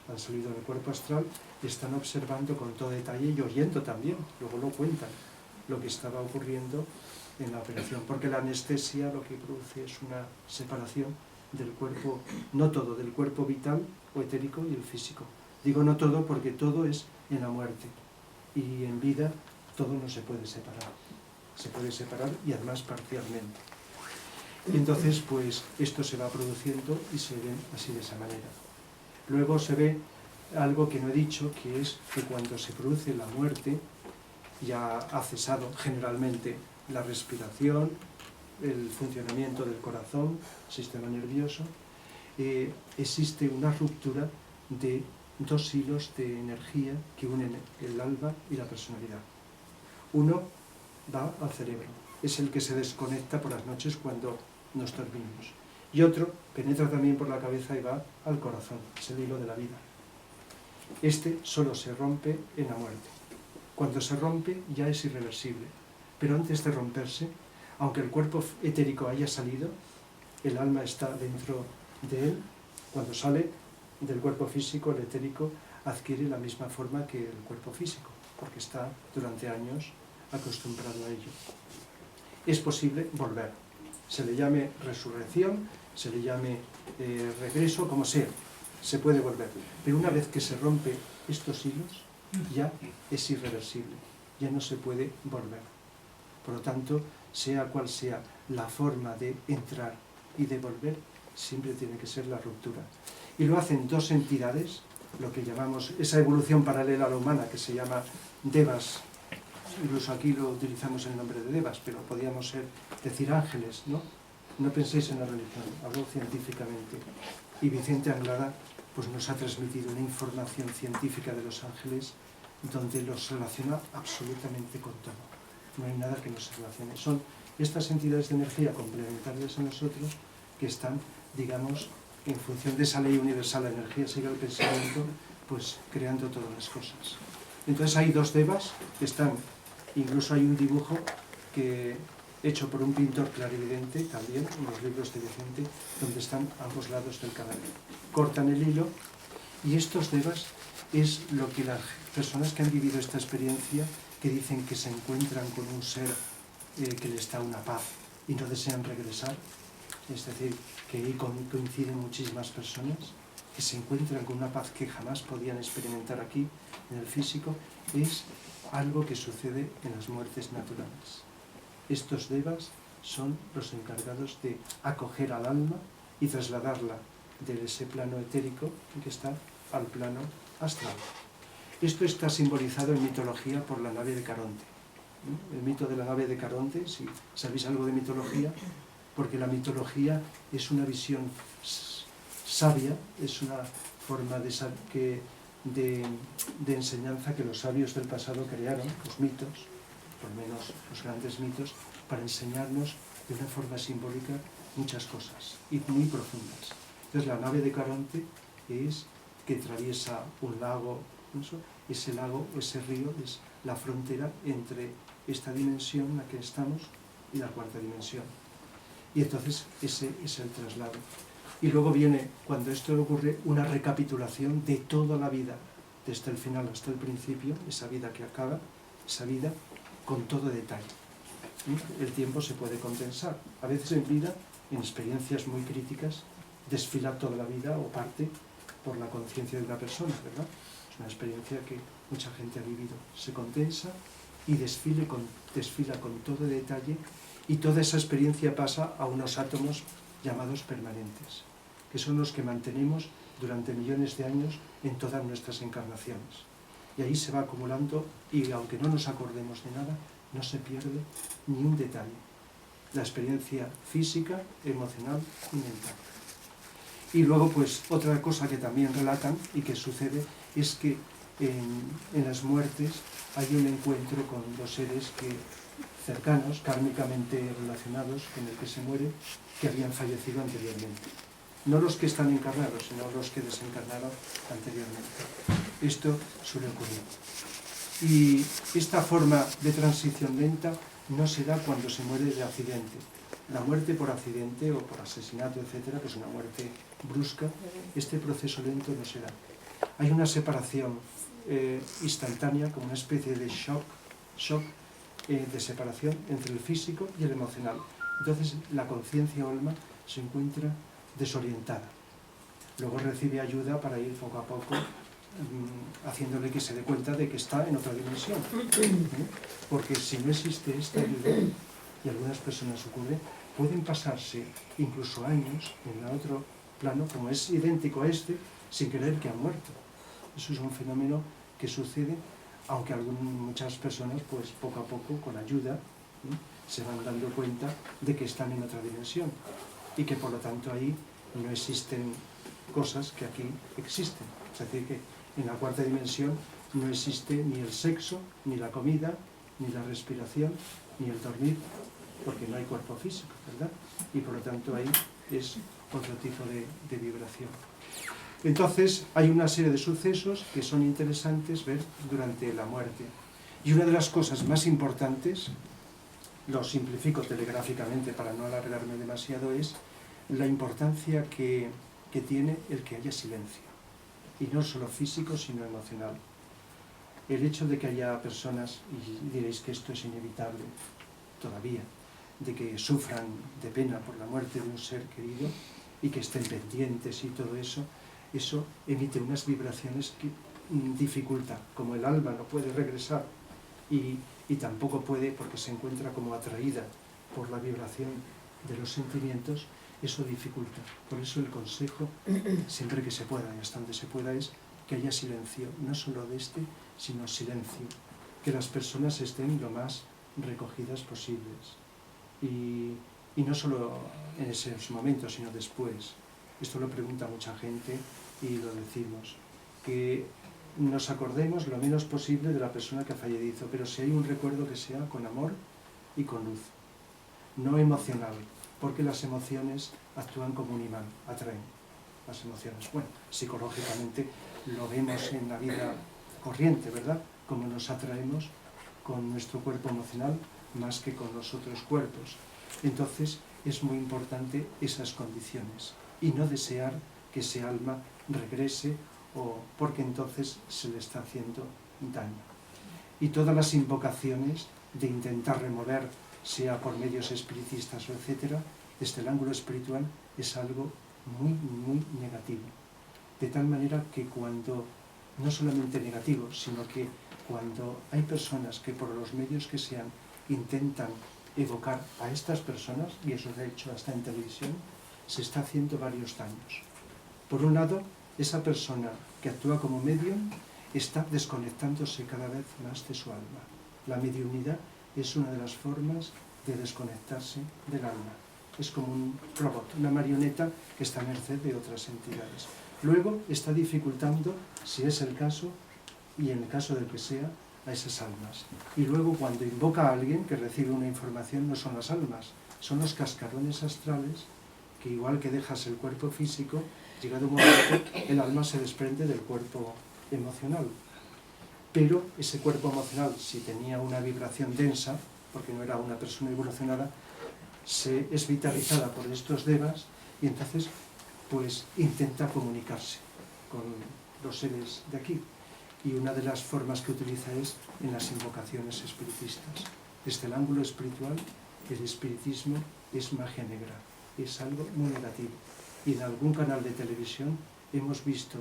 Speaker 1: Han salido del cuerpo astral y están observando con todo detalle y oyendo también, luego lo cuentan, lo que estaba ocurriendo en la operación, porque la anestesia lo que produce es una separación del cuerpo, no todo, del cuerpo vital o etérico y el físico. Digo no todo porque todo es en la muerte y en vida todo no se puede separar. Se puede separar y además parcialmente. Y entonces pues esto se va produciendo y se ve así de esa manera. Luego se ve algo que no he dicho, que es que cuando se produce la muerte ya ha cesado generalmente la respiración, el funcionamiento del corazón, sistema nervioso, existe una ruptura de dos hilos de energía que unen el alma y la personalidad. Uno va al cerebro, es el que se desconecta por las noches cuando nos dormimos. Y otro penetra también por la cabeza y va al corazón, es el hilo de la vida. Este solo se rompe en la muerte. Cuando se rompe ya es irreversible, pero antes de romperse, aunque el cuerpo etérico haya salido, el alma está dentro de él. Cuando sale del cuerpo físico, el etérico adquiere la misma forma que el cuerpo físico, porque está durante años acostumbrado a ello. Es posible volver, se le llame resurrección, se le llame regreso, como sea, se puede volver. Pero una vez que se rompe estos hilos, ya es irreversible, ya no se puede volver. Por lo tanto, sea cual sea la forma de entrar y de volver, siempre tiene que ser la ruptura. Y lo hacen dos entidades, lo que llamamos esa evolución paralela a la humana, que se llama Devas. Incluso aquí lo utilizamos el nombre de Devas, pero podríamos decir ángeles, ¿no? No penséis en la religión, hablo científicamente. Y Vicente Anglada pues, nos ha transmitido una información científica de los ángeles donde los relaciona absolutamente con todo. No hay nada que no se relacione. Son estas entidades de energía complementarias a nosotros que están, digamos, en función de esa ley universal, la energía sigue el pensamiento, pues creando todas las cosas. Entonces hay dos devas que están, incluso hay un dibujo hecho por un pintor clarividente, también en los libros de Vicente, donde están ambos lados del cadáver. Cortan el hilo y estos devas es lo que las personas que han vivido esta experiencia, que dicen que se encuentran con un ser que les da una paz y no desean regresar, es decir, que ahí coinciden muchísimas personas, que se encuentran con una paz que jamás podían experimentar aquí, en el físico, es algo que sucede en las muertes naturales. Estos devas son los encargados de acoger al alma y trasladarla de ese plano etérico que está al plano astral. Esto está simbolizado en mitología por la nave de Caronte. El mito de la nave de Caronte, si sabéis algo de mitología, porque la mitología es una visión sabia, es una forma de enseñanza que los sabios del pasado crearon, los mitos, por lo menos los grandes mitos, para enseñarnos de una forma simbólica muchas cosas y muy profundas. Entonces la nave de Caronte es que atraviesa un lago, ese lago, ese río es la frontera entre esta dimensión en la que estamos y la cuarta dimensión. Y entonces ese es el traslado. Y luego viene, cuando esto ocurre, una recapitulación de toda la vida, desde el final hasta el principio, esa vida que acaba, esa vida con todo detalle. El tiempo se puede condensar. A veces en vida, en experiencias muy críticas, desfila toda la vida o parte por la conciencia de una persona, ¿verdad? Es una experiencia que mucha gente ha vivido. Se condensa y desfila con todo detalle, y toda esa experiencia pasa a unos átomos llamados permanentes, que son los que mantenemos durante millones de años en todas nuestras encarnaciones. Y ahí se va acumulando, y aunque no nos acordemos de nada, no se pierde ni un detalle. La experiencia física, emocional y mental. Y luego, pues, otra cosa que también relatan y que sucede es que en las muertes hay un encuentro con los seres cercanos, kármicamente relacionados con el que se muere, que habían fallecido anteriormente. No los que están encarnados, sino los que desencarnaron anteriormente. Esto suele ocurrir. Y esta forma de transición lenta no se da cuando se muere de accidente. La muerte por accidente o por asesinato, etcétera, que es una muerte brusca, este proceso lento no se da. Hay una separación instantánea, como una especie de shock de separación entre el físico y el emocional. Entonces la conciencia o alma se encuentra desorientada. Luego recibe ayuda para ir poco a poco haciéndole que se dé cuenta de que está en otra dimensión. Porque si no existe esta ayuda, y a algunas personas ocurre, pueden pasarse incluso años en el otro plano, como es idéntico a este, sin creer que han muerto. Eso es un fenómeno que sucede, aunque muchas personas, pues poco a poco, con ayuda, se van dando cuenta de que están en otra dimensión, y que por lo tanto ahí no existen cosas que aquí existen. Es decir, que en la cuarta dimensión no existe ni el sexo, ni la comida, ni la respiración, ni el dormir, porque no hay cuerpo físico, ¿verdad? Y por lo tanto ahí es otro tipo de vibración. Entonces hay una serie de sucesos que son interesantes ver durante la muerte. Y una de las cosas más importantes, lo simplifico telegráficamente para no alargarme demasiado, es la importancia que tiene el que haya silencio. Y no solo físico, sino emocional. El hecho de que haya personas, y diréis que esto es inevitable todavía, de que sufran de pena por la muerte de un ser querido y que estén pendientes y todo eso, eso emite unas vibraciones que dificulta. Como el alma no puede regresar y tampoco puede, porque se encuentra como atraída por la vibración de los sentimientos, eso dificulta. Por eso el consejo, siempre que se pueda y hasta donde se pueda, es que haya silencio, no solo de este, sino silencio, que las personas estén lo más recogidas posibles. Y no solo en esos momentos, sino después. Esto lo pregunta mucha gente y lo decimos, que nos acordemos lo menos posible de la persona que ha fallecido, pero si hay un recuerdo que sea con amor y con luz, no emocional, porque las emociones actúan como un imán, atraen las emociones. Bueno, psicológicamente lo vemos en la vida corriente, ¿verdad? Como nos atraemos con nuestro cuerpo emocional más que con los otros cuerpos. Entonces es muy importante esas condiciones y no desear que ese alma regrese, porque entonces se le está haciendo daño. Y todas las invocaciones de intentar remover, sea por medios espiritistas o etcétera, desde el ángulo espiritual es algo muy, muy negativo. De tal manera que cuando, no solamente negativo, sino que cuando hay personas que por los medios que sean intentan evocar a estas personas, y eso se ha hecho hasta en televisión, se está haciendo varios daños. Por un lado, esa persona que actúa como medium está desconectándose cada vez más de su alma. La mediunidad es una de las formas de desconectarse del alma. Es como un robot, una marioneta que está a merced de otras entidades. Luego está dificultando, si es el caso, y en el caso del que sea, a esas almas. Y luego cuando invoca a alguien que recibe una información, no son las almas, son los cascarones astrales, que igual que dejas el cuerpo físico, llegado un momento, el alma se desprende del cuerpo emocional. Pero ese cuerpo emocional, si tenía una vibración densa, porque no era una persona evolucionada, es vitalizada por estos devas, y entonces pues intenta comunicarse con los seres de aquí. Y una de las formas que utiliza es en las invocaciones espiritistas. Desde el ángulo espiritual, el espiritismo es magia negra, es algo muy negativo. Y en algún canal de televisión hemos visto,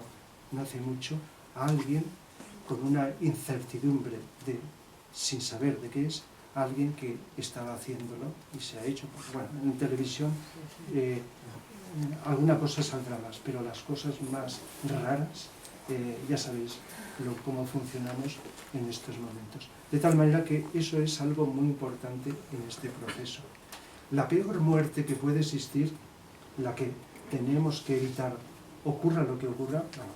Speaker 1: no hace mucho, a alguien con una incertidumbre sin saber de qué es, alguien que estaba haciéndolo y se ha hecho. Bueno, en televisión alguna cosa saldrá más, pero las cosas más raras, ya sabéis cómo funcionamos en estos momentos. De tal manera que eso es algo muy importante en este proceso. La peor muerte que puede existir, la que tenemos que evitar, ocurra lo que ocurra, bueno,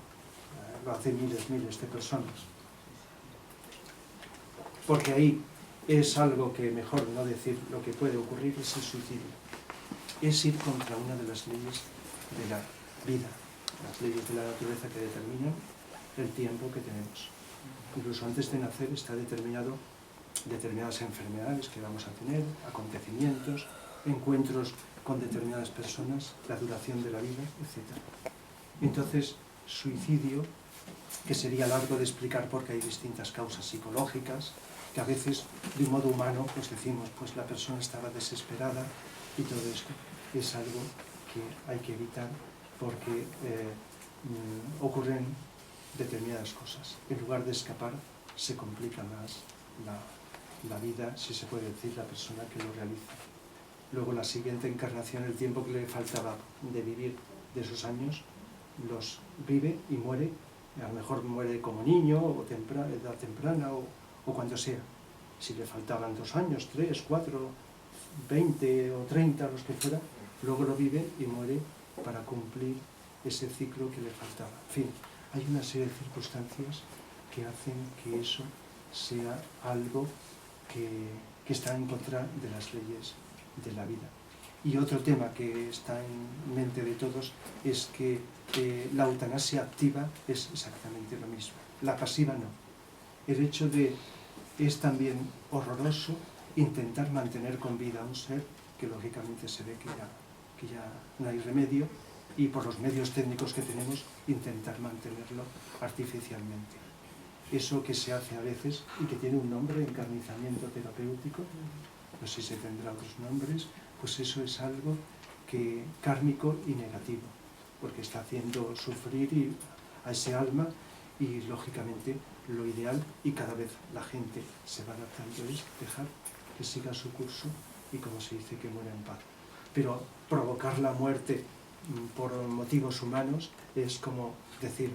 Speaker 1: lo hacen miles de personas. Porque ahí es algo que mejor no decir lo que puede ocurrir, es el suicidio. Es ir contra una de las leyes de la vida, las leyes de la naturaleza que determinan el tiempo que tenemos. Incluso antes de nacer está determinado determinadas enfermedades que vamos a tener, acontecimientos, encuentros con determinadas personas, la duración de la vida, etc. Entonces, suicidio, que sería largo de explicar porque hay distintas causas psicológicas, que a veces de un modo humano pues decimos, pues la persona estaba desesperada y todo esto es algo que hay que evitar porque ocurren determinadas cosas. En lugar de escapar, se complica más la vida, si se puede decir, la persona que lo realiza. Luego la siguiente encarnación, el tiempo que le faltaba de vivir de esos años, los vive y muere, a lo mejor muere como niño, o edad temprana, o cuando sea. Si le faltaban 2 años, 3, 4, 20 o 30, los que fuera, luego lo vive y muere para cumplir ese ciclo que le faltaba. En fin, hay una serie de circunstancias que hacen que eso sea algo que está en contra de las leyes de la vida. Y otro tema que está en mente de todos es que la eutanasia activa es exactamente lo mismo, la pasiva no. El hecho es también horroroso intentar mantener con vida a un ser que lógicamente se ve que ya no hay remedio, y por los medios técnicos que tenemos intentar mantenerlo artificialmente. Eso que se hace a veces y que tiene un nombre, encarnizamiento terapéutico, no sé si se tendrá otros nombres, pues eso es algo kármico y negativo, porque está haciendo sufrir a ese alma, y lógicamente lo ideal, y cada vez la gente se va adaptando, es dejar que siga su curso y, como se dice, que muera en paz. Pero provocar la muerte por motivos humanos es como decir,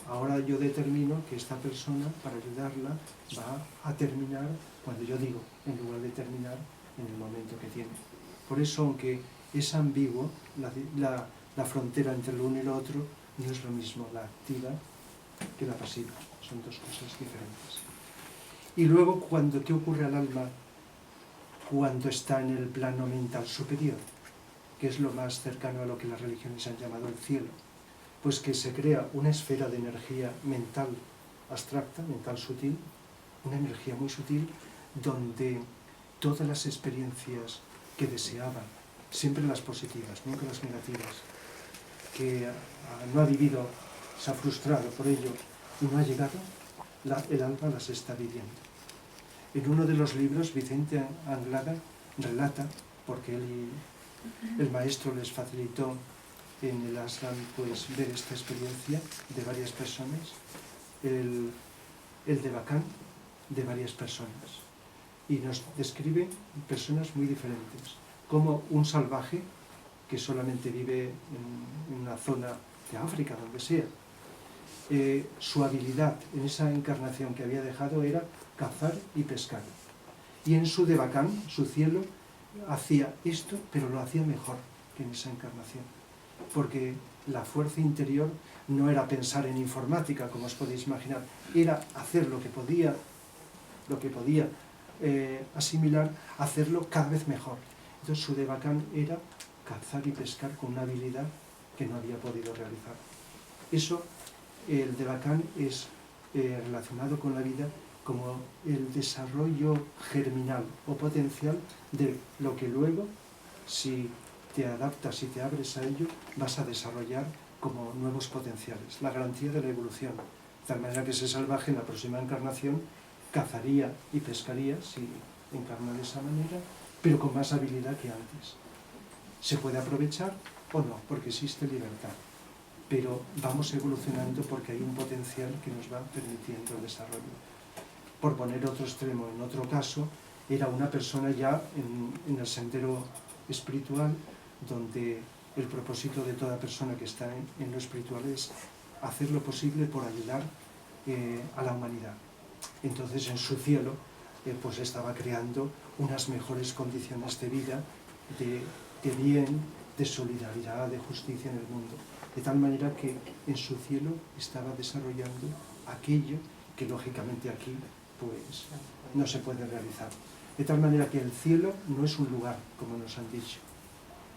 Speaker 1: ahora yo determino que esta persona, para ayudarla, va a terminar cuando yo digo, en lugar de terminar en el momento que tiene. Por eso, aunque es ambiguo, la frontera entre lo uno y lo otro no es lo mismo la activa que la pasiva, son dos cosas diferentes. Y luego, ¿qué ocurre al alma cuando está en el plano mental superior? Que es lo más cercano a lo que las religiones han llamado el cielo. Pues que se crea una esfera de energía mental abstracta, mental sutil, una energía muy sutil, donde todas las experiencias que deseaba, siempre las positivas, nunca las negativas, que no ha vivido, se ha frustrado por ello y no ha llegado, el alma las está viviendo. En uno de los libros, Vicente Anglada relata, porque el maestro les facilitó en el ashram pues ver esta experiencia de varias personas, el devacán de varias personas, y nos describe personas muy diferentes, como un salvaje que solamente vive en una zona de África, donde sea. Su habilidad en esa encarnación que había dejado era cazar y pescar, y en su devacán, su cielo, hacía esto, pero lo hacía mejor que en esa encarnación, porque la fuerza interior no era pensar en informática, como os podéis imaginar, era hacer lo que podía asimilar, hacerlo cada vez mejor. Entonces su devacán era cazar y pescar con una habilidad que no había podido realizar. Eso, el devacán es relacionado con la vida como el desarrollo germinal o potencial de lo que luego, si te adaptas y te abres a ello, vas a desarrollar como nuevos potenciales, la garantía de la evolución. De tal manera que ese salvaje en la próxima encarnación cazaría y pescaría, si encarna de esa manera, pero con más habilidad que antes. Se puede aprovechar o no, porque existe libertad, pero vamos evolucionando porque hay un potencial que nos va permitiendo el desarrollo. Por poner otro extremo, en otro caso, era una persona ya en el sendero espiritual, donde el propósito de toda persona que está en lo espiritual es hacer lo posible por ayudar a la humanidad. Entonces en su cielo pues estaba creando unas mejores condiciones de vida, de bien, de solidaridad, de justicia en el mundo. De tal manera que en su cielo estaba desarrollando aquello que lógicamente aquí pues no se puede realizar. De tal manera que el cielo no es un lugar, como nos han dicho.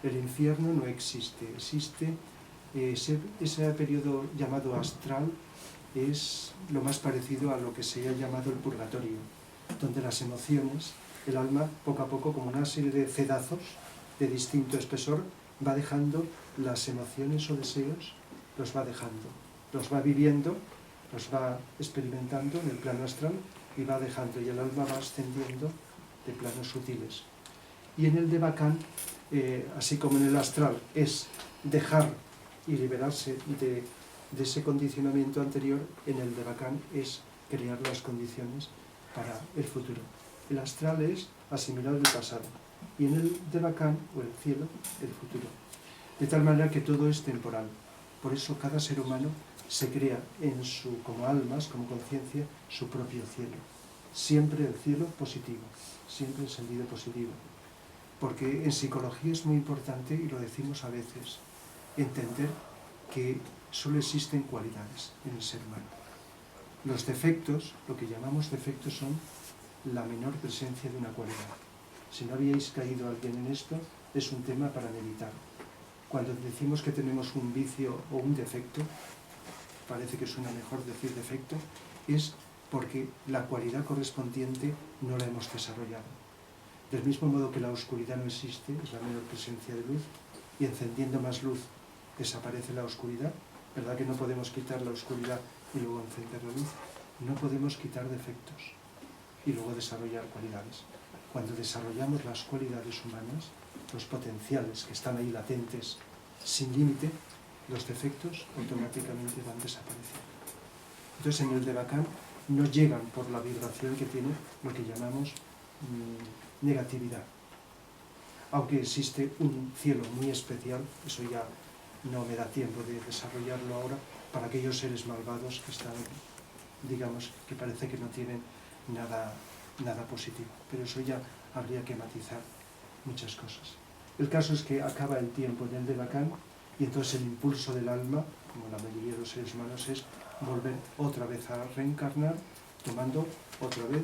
Speaker 1: El infierno no existe, existe ese periodo llamado astral, es lo más parecido a lo que se ha llamado el purgatorio, donde las emociones, el alma, poco a poco, como una serie de cedazos de distinto espesor, va dejando las emociones o deseos, los va dejando, los va viviendo, los va experimentando en el plano astral y va dejando, y el alma va ascendiendo de planos sutiles. Y en el Devacán, así como en el astral, es dejar y liberarse de ese condicionamiento anterior, en el Devacán es crear las condiciones para el futuro. El astral es asimilar el pasado, y en el Devacán, o el cielo, el futuro. De tal manera que todo es temporal. Por eso cada ser humano se crea como almas, como conciencia, su propio cielo. Siempre el cielo positivo, siempre en sentido positivo. Porque en psicología es muy importante, y lo decimos a veces, entender que solo existen cualidades en el ser humano. Los defectos, lo que llamamos defectos, son la menor presencia de una cualidad. Si no habíais caído alguien en esto, es un tema para meditar. Cuando decimos que tenemos un vicio o un defecto, parece que suena mejor decir defecto, es porque la cualidad correspondiente no la hemos desarrollado. Del mismo modo que la oscuridad no existe, es la menor presencia de luz, y encendiendo más luz desaparece la oscuridad. ¿Verdad que no podemos quitar la oscuridad y luego encender la luz? No podemos quitar defectos y luego desarrollar cualidades. Cuando desarrollamos las cualidades humanas, los potenciales que están ahí latentes, sin límite, los defectos automáticamente van desapareciendo. Entonces en el Devacán no llegan por la vibración que tiene lo que llamamos negatividad. Aunque existe un cielo muy especial, eso ya no me da tiempo de desarrollarlo ahora, para aquellos seres malvados que están, digamos, que parece que no tienen nada positivo. Pero eso ya habría que matizar muchas cosas. El caso es que acaba el tiempo en el Devacán y entonces el impulso del alma, como la mayoría de los seres humanos, es volver otra vez a reencarnar, tomando otra vez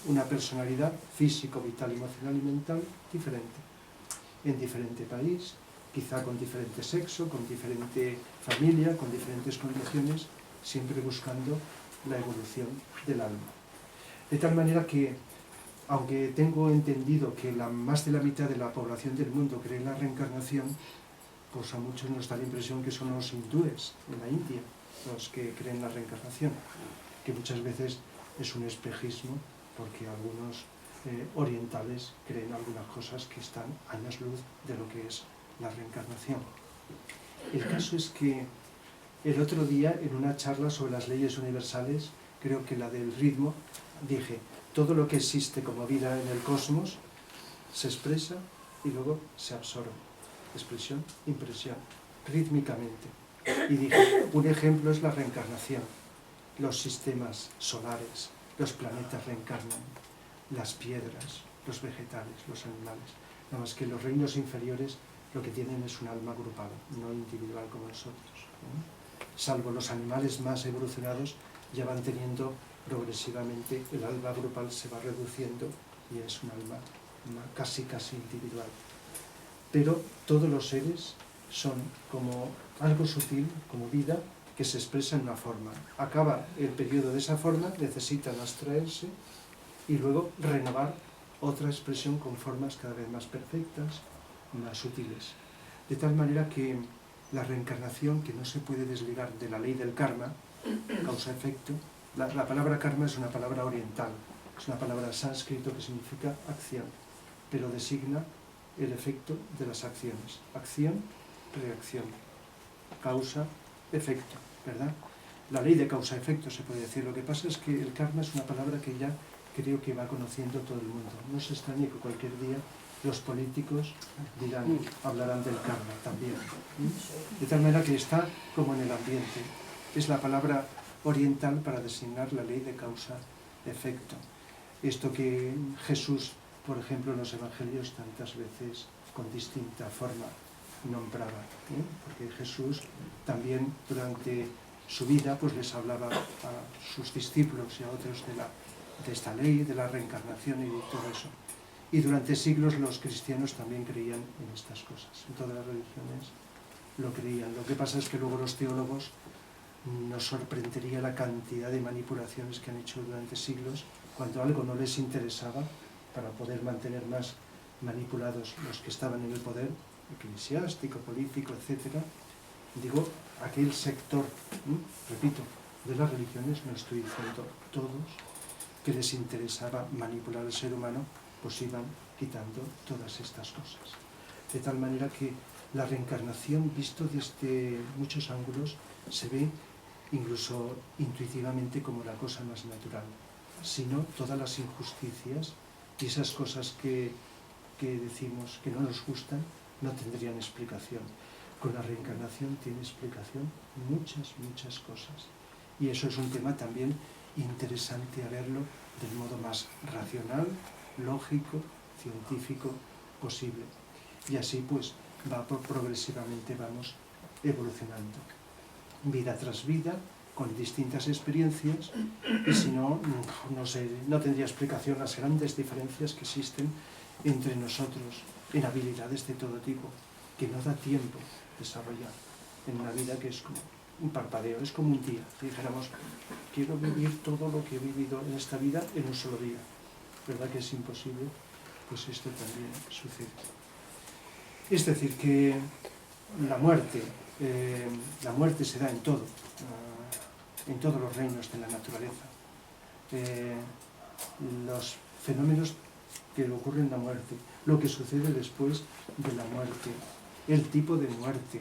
Speaker 1: una personalidad físico, vital, emocional y mental diferente, en diferente país, quizá con diferente sexo, con diferente familia, con diferentes condiciones, siempre buscando la evolución del alma. De tal manera que, aunque tengo entendido que más de la mitad de la población del mundo cree en la reencarnación, pues a muchos nos da la impresión que son los hindúes en la India los que creen en la reencarnación, que muchas veces es un espejismo, porque algunos orientales creen algunas cosas que están a años luz de lo que es la reencarnación. El caso es que el otro día, en una charla sobre las leyes universales, creo que la del ritmo, dije, todo lo que existe como vida en el cosmos se expresa y luego se absorbe. Expresión, impresión, rítmicamente. Y dije, un ejemplo es la reencarnación. Los sistemas solares, los planetas reencarnan, las piedras, los vegetales, los animales. Nada más que los reinos inferiores lo que tienen es un alma grupal, no individual como nosotros, ¿no? Salvo los animales más evolucionados, ya van teniendo progresivamente, el alma grupal se va reduciendo y es un alma casi individual. Pero todos los seres son como algo sutil, como vida, que se expresa en una forma. Acaba el periodo de esa forma, necesitan abstraerse y luego renovar otra expresión con formas cada vez más perfectas, más sutiles. De tal manera que la reencarnación, que no se puede desligar de la ley del karma, causa-efecto, la palabra karma es una palabra oriental, es una palabra sánscrito que significa acción, pero designa el efecto de las acciones. Acción, reacción, causa, efecto, ¿verdad? La ley de causa-efecto se puede decir. Lo que pasa es que el karma es una palabra que ya creo que va conociendo todo el mundo. No se extrañe que cualquier día los políticos hablarán del karma también. De tal manera que está como en el ambiente. Es la palabra oriental para designar la ley de causa-efecto. Esto que Jesús, por ejemplo, en los evangelios tantas veces con distinta forma nombraba, porque Jesús también durante su vida pues les hablaba a sus discípulos y a otros de esta ley, de la reencarnación y de todo eso. Y durante siglos los cristianos también creían en estas cosas, en todas las religiones lo creían. Lo que pasa es que luego los teólogos nos sorprendería la cantidad de manipulaciones que han hecho durante siglos cuando algo no les interesaba para poder mantener más manipulados los que estaban en el poder eclesiástico, político, etc. Digo, aquel sector, repito, de las religiones, no estoy diciendo todos, que les interesaba manipular al ser humano, pues iban quitando todas estas cosas. De tal manera que la reencarnación, visto desde muchos ángulos, se ve incluso intuitivamente como la cosa más natural. Si no, todas las injusticias y esas cosas que decimos que no nos gustan, no tendrían explicación. Con la reencarnación tiene explicación muchas cosas. Y eso es un tema también interesante a verlo del modo más racional, lógico, científico posible. Y así pues progresivamente vamos evolucionando. Vida tras vida, con distintas experiencias, y si no, no tendría explicación las grandes diferencias que existen entre nosotros en habilidades de todo tipo, que no da tiempo desarrollar en una vida que es como un parpadeo, es como un día. Si dijéramos, quiero vivir todo lo que he vivido en esta vida en un solo día, ¿verdad que es imposible? Pues esto también sucede. Es decir, que la muerte se da en todo, en todos los reinos de la naturaleza. Los fenómenos que ocurren en la muerte, lo que sucede después de la muerte, el tipo de muerte,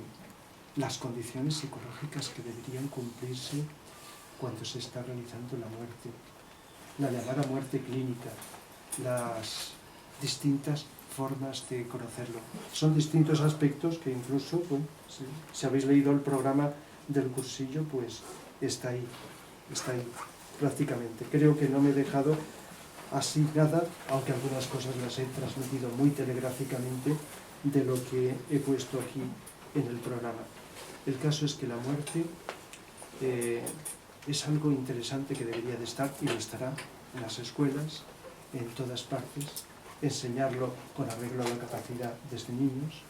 Speaker 1: las condiciones psicológicas que deberían cumplirse cuando se está realizando la muerte, la llamada muerte clínica, las distintas formas de conocerlo. Son distintos aspectos que incluso, pues, si habéis leído el programa del cursillo, pues está ahí prácticamente. Creo que no me he dejado así nada, aunque algunas cosas las he transmitido muy telegráficamente de lo que he puesto aquí en el programa. El caso es que la muerte es algo interesante que debería de estar y lo estará en las escuelas, en todas partes, enseñarlo con arreglo a la capacidad desde niños,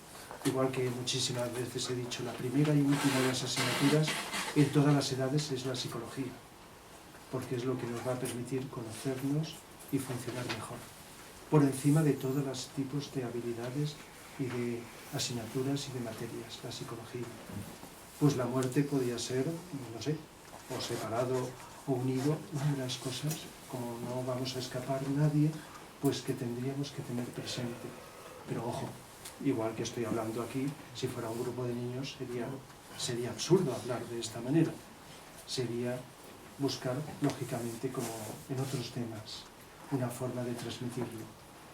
Speaker 1: igual que muchísimas veces he dicho, la primera y última de las asignaturas en todas las edades es la psicología, porque es lo que nos va a permitir conocernos y funcionar mejor, por encima de todos los tipos de habilidades y de asignaturas y de materias, la psicología. Pues la muerte podía ser, no sé, o separado o unido, una de las cosas, como no vamos a escapar nadie, pues que tendríamos que tener presente. Pero ojo, igual que estoy hablando aquí, si fuera un grupo de niños sería absurdo hablar de esta manera. Sería buscar, lógicamente, como en otros temas, una forma de transmitirlo.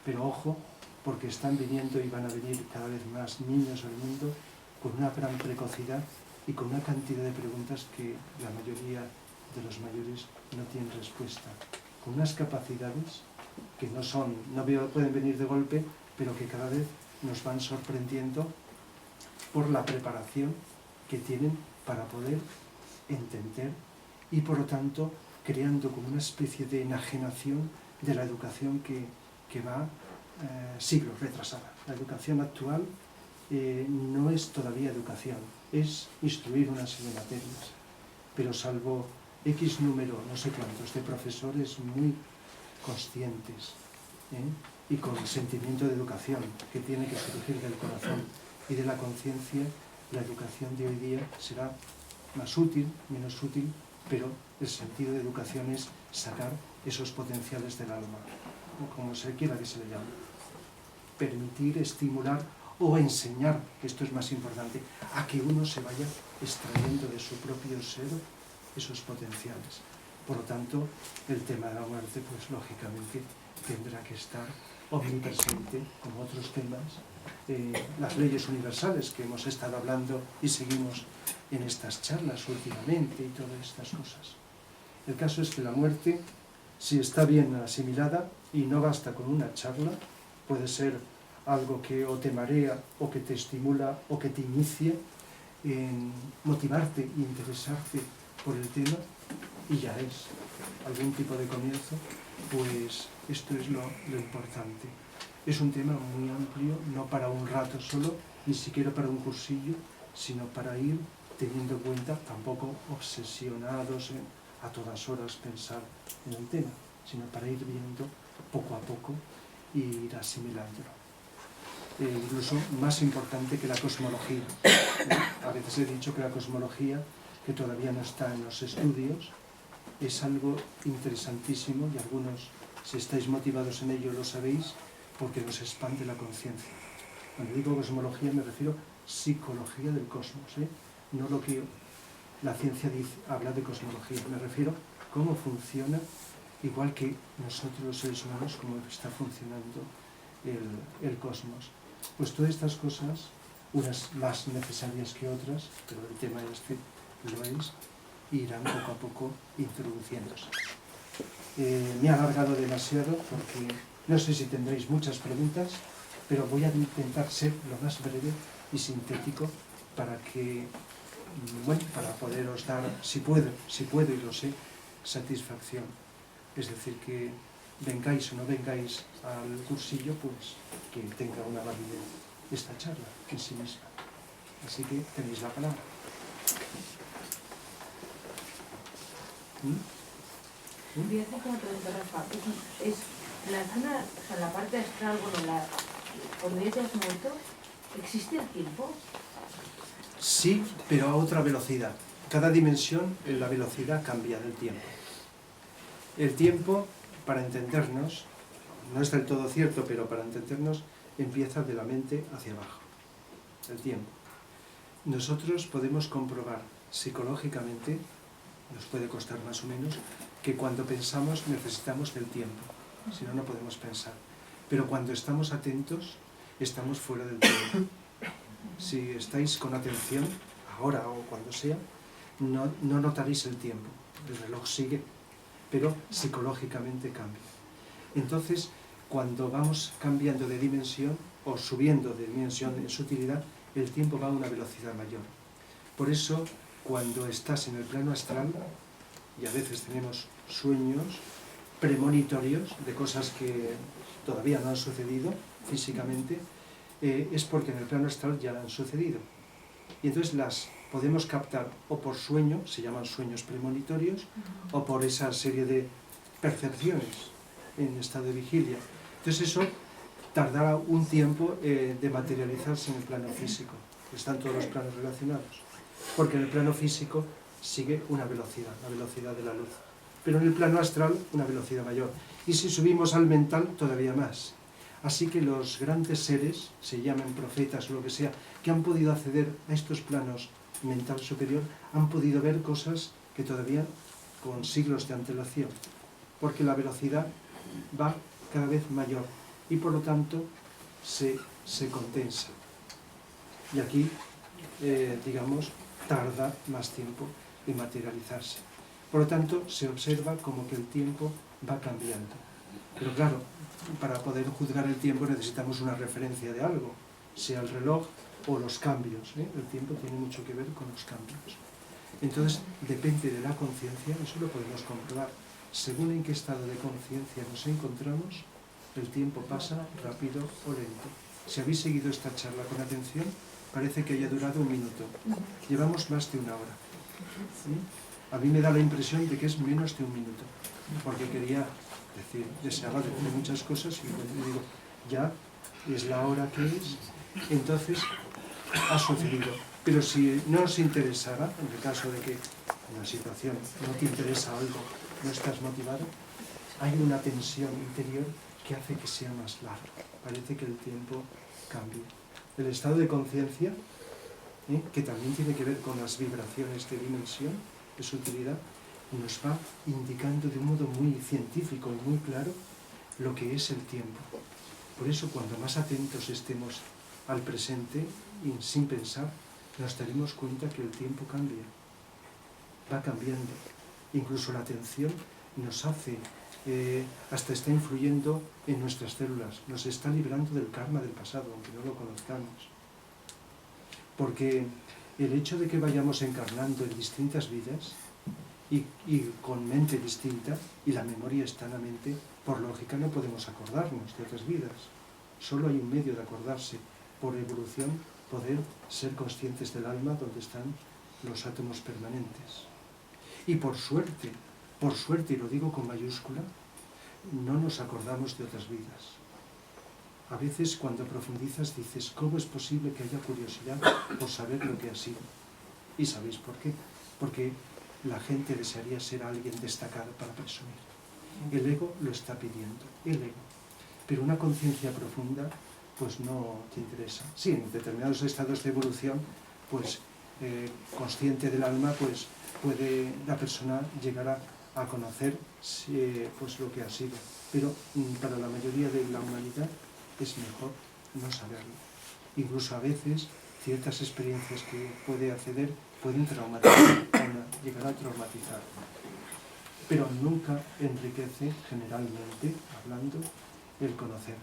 Speaker 1: Pero ojo, porque están viniendo y van a venir cada vez más niños al mundo con una gran precocidad y con una cantidad de preguntas que la mayoría de los mayores no tienen respuesta, con unas capacidades que pueden venir de golpe, pero que cada vez nos van sorprendiendo por la preparación que tienen para poder entender y por lo tanto creando como una especie de enajenación de la educación que va siglos retrasada. La educación actual no es todavía educación, es instruir una serie de materias, pero salvo X número, no sé cuántos, de profesores muy conscientes y con sentimiento de educación que tiene que surgir del corazón y de la conciencia, la educación de hoy día será más útil, menos útil, pero el sentido de educación es sacar esos potenciales del alma, o como se quiera que se le llame. Permitir, estimular o enseñar, que esto es más importante, a que uno se vaya extrayendo de su propio ser esos potenciales. Por lo tanto, el tema de la muerte, pues lógicamente tendrá que estar omnipresente, como otros temas, las leyes universales que hemos estado hablando y seguimos en estas charlas últimamente y todas estas cosas. El caso es que la muerte, si está bien asimilada y no basta con una charla, puede ser algo que o te marea o que te estimula o que te inicia en motivarte e interesarte por el tema, y ya es algún tipo de comienzo, pues esto es lo importante. Es un tema muy amplio, no para un rato solo, ni siquiera para un cursillo, sino para ir teniendo en cuenta, tampoco obsesionados en a todas horas pensar en el tema, sino para ir viendo poco a poco y ir asimilándolo. Incluso más importante que la cosmología. A veces he dicho que la cosmología, que todavía no está en los estudios, es algo interesantísimo, y algunos, si estáis motivados en ello, lo sabéis, porque nos expande la conciencia. Cuando digo cosmología me refiero a psicología del cosmos, no lo que la ciencia dice, habla de cosmología, me refiero a cómo funciona, igual que nosotros los seres humanos, cómo está funcionando el cosmos. Pues todas estas cosas, unas más necesarias que otras, pero el tema este lo es, irán poco a poco introduciéndose. Me he alargado demasiado porque no sé si tendréis muchas preguntas, pero voy a intentar ser lo más breve y sintético para que, bueno, para poderos dar, si puedo y lo sé, satisfacción. Es decir, que vengáis o no vengáis al cursillo, pues que tenga una validez esta charla en sí misma. Así que tenéis la palabra.
Speaker 2: Voy a hacer una pregunta, Rafa. Es la zona, o sea, la parte astral, bueno, cuando ya te has muerto, ¿existe el tiempo?
Speaker 1: Sí, pero a otra velocidad. Cada dimensión, la velocidad cambia del tiempo. El tiempo, para entendernos, no es del todo cierto, pero para entendernos, empieza de la mente hacia abajo. El tiempo. Nosotros podemos comprobar psicológicamente, nos puede costar más o menos, que cuando pensamos necesitamos del tiempo, si no, no podemos pensar. Pero cuando estamos atentos, estamos fuera del tiempo. Si estáis con atención, ahora o cuando sea, no notaréis el tiempo. El reloj sigue, pero psicológicamente cambia. Entonces, cuando vamos cambiando de dimensión o subiendo de dimensión en sutilidad, el tiempo va a una velocidad mayor. Por eso, cuando estás en el plano astral, y a veces tenemos sueños premonitorios de cosas que todavía no han sucedido físicamente, es porque en el plano astral ya han sucedido. Y entonces las podemos captar o por sueño, se llaman sueños premonitorios, o por esa serie de percepciones en estado de vigilia. Entonces eso tardará un tiempo de materializarse en el plano físico. Están todos los planos relacionados. Porque en el plano físico sigue una velocidad, la velocidad de la luz. Pero en el plano astral una velocidad mayor. Y si subimos al mental, todavía más. Así que los grandes seres, se llamen profetas o lo que sea, que han podido acceder a estos planos mental superior, han podido ver cosas que todavía con siglos de antelación. Porque la velocidad va cada vez mayor y por lo tanto se condensa. Y aquí, digamos, tarda más tiempo en materializarse. Por lo tanto, se observa como que el tiempo va cambiando. Pero claro, para poder juzgar el tiempo necesitamos una referencia de algo, sea el reloj o los cambios. El tiempo tiene mucho que ver con los cambios. Entonces, depende de la conciencia, eso lo podemos comprobar. Según en qué estado de conciencia nos encontramos, el tiempo pasa rápido o lento. Si habéis seguido esta charla con atención, parece que haya durado 1 minuto. Llevamos más de 1 hora. ¿Sí? A mí me da la impresión de que es menos de 1 minuto, porque quería deseaba decir muchas cosas y cuando digo, ya es la hora que es, entonces ha sucedido. Pero si no os interesara, en el caso de que en la situación no te interesa algo, no estás motivado, hay una tensión interior que hace que sea más largo. Parece que el tiempo cambia. El estado de conciencia, que también tiene que ver con las vibraciones de dimensión, de sutilidad, nos va indicando de un modo muy científico y muy claro lo que es el tiempo. Por eso, cuando más atentos estemos al presente y sin pensar, nos daremos cuenta que el tiempo cambia, va cambiando. Incluso la atención nos hace, hasta está influyendo en nuestras células, nos está librando del karma del pasado, aunque no lo conozcamos. Porque el hecho de que vayamos encarnando en distintas vidas y con mente distinta, y la memoria está en la mente, por lógica no podemos acordarnos de otras vidas. Solo hay un medio de acordarse, por evolución, poder ser conscientes del alma donde están los átomos permanentes. Y por suerte, y lo digo con mayúscula, no nos acordamos de otras vidas. A veces cuando profundizas dices, ¿cómo es posible que haya curiosidad por saber lo que ha sido? ¿Y sabéis por qué? Porque la gente desearía ser alguien destacado para presumir. El ego lo está pidiendo, el ego. Pero una conciencia profunda, pues no te interesa. Sí, en determinados estados de evolución, pues consciente del alma, pues puede la persona llegar a conocer pues lo que ha sido. Pero para la mayoría de la humanidad es mejor no saberlo. Incluso a veces ciertas experiencias que puede acceder pueden traumatizar, llegar a traumatizar. Pero nunca enriquece, generalmente hablando, el conocer.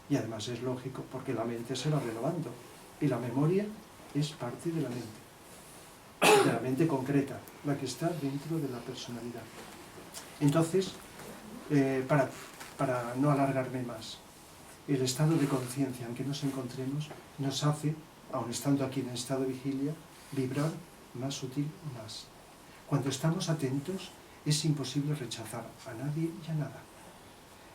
Speaker 1: Y además es lógico, porque la mente se va renovando. Y la memoria es parte de la mente concreta, la que está dentro de la personalidad. Entonces, para no alargarme más, el estado de conciencia en que nos encontremos nos hace, aun estando aquí en estado de vigilia, vibrar más sutil más. Cuando estamos atentos, es imposible rechazar a nadie y a nada.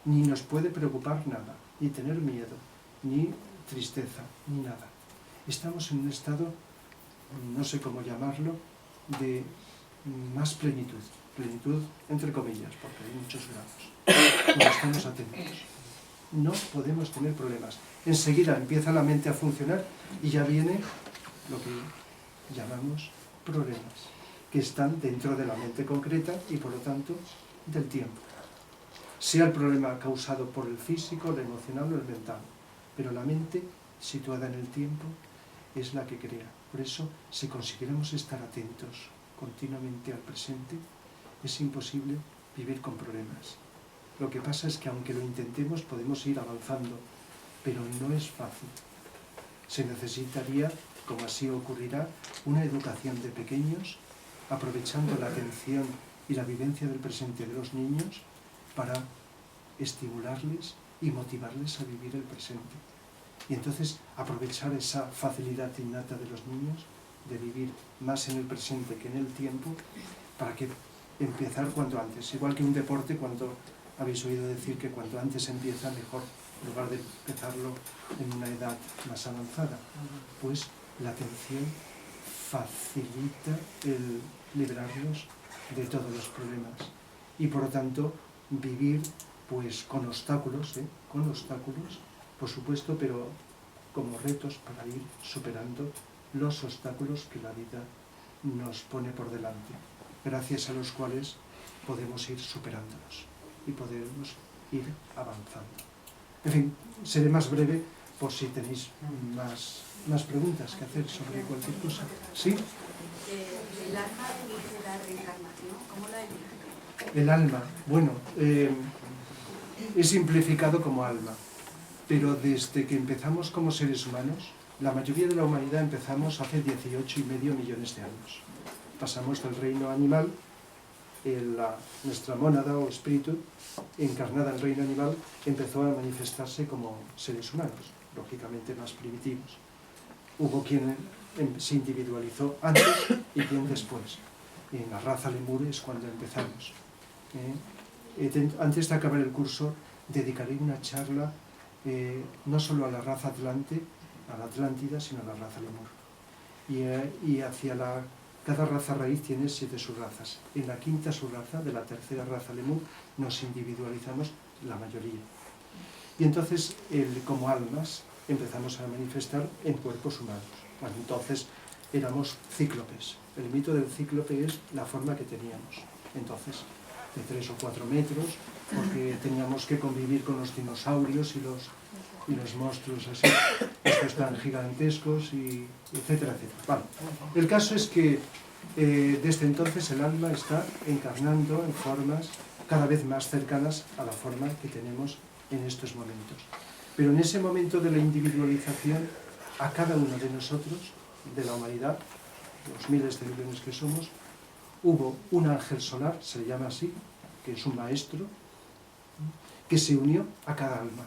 Speaker 1: Ni nos puede preocupar nada, ni tener miedo, ni tristeza, ni nada. Estamos en un estado, no sé cómo llamarlo, de más plenitud. Plenitud entre comillas, porque hay muchos grados. Cuando estamos atentos, no podemos tener problemas. Enseguida empieza la mente a funcionar y ya viene lo que llamamos problemas, que están dentro de la mente concreta y por lo tanto del tiempo. Sea el problema causado por el físico, el emocional o el mental, pero la mente situada en el tiempo es la que crea. Por eso, si consiguiéramos estar atentos continuamente al presente, es imposible vivir con problemas. Lo que pasa es que aunque lo intentemos podemos ir avanzando, pero no es fácil. Se necesitaría, como así ocurrirá, una educación de pequeños, aprovechando la atención y la vivencia del presente de los niños para estimularles y motivarles a vivir el presente. Y entonces aprovechar esa facilidad innata de los niños de vivir más en el presente que en el tiempo, para que empezar cuanto antes. Igual que un deporte, cuando habéis oído decir que cuanto antes empieza mejor, en lugar de empezarlo en una edad más avanzada. Pues la atención facilita el librarnos de todos los problemas y por lo tanto vivir pues con obstáculos, por supuesto, pero como retos para ir superando los obstáculos que la vida nos pone por delante, gracias a los cuales podemos ir superándonos y podemos ir avanzando. En fin, seré más breve por si tenéis más preguntas que hacer sobre cualquier cosa. ¿Sí?
Speaker 3: ¿El alma elige la reencarnación? ¿Cómo la elige?
Speaker 1: El alma, bueno, es simplificado como alma, pero desde que empezamos como seres humanos, la mayoría de la humanidad empezamos hace 18,5 millones de años. Pasamos del reino animal, nuestra mónada o espíritu, encarnada en el reino animal, empezó a manifestarse como seres humanos, lógicamente más primitivos. Hubo quien se individualizó antes y quien después. En la raza lemur es cuando empezamos. antes de acabar el curso, dedicaré una charla no solo a la raza a la Atlántida, sino a la raza lemur. Y hacia cada raza raíz tiene 7 subrazas. En la 5ª subraza, de la 3ª raza lemur, nos individualizamos la mayoría. Y entonces, como almas, empezamos a manifestar en cuerpos humanos. Bueno, entonces éramos cíclopes. El mito del cíclope es la forma que teníamos. Entonces, de 3 o 4 metros, porque teníamos que convivir con los dinosaurios y los monstruos así, estos tan gigantescos, etcétera, etcétera. Vale. El caso es que desde entonces el alma está encarnando en formas cada vez más cercanas a la forma que tenemos en estos momentos. Pero en ese momento de la individualización, a cada uno de nosotros, de la humanidad, los miles de millones que somos, hubo un ángel solar, se le llama así, que es un maestro, que se unió a cada alma.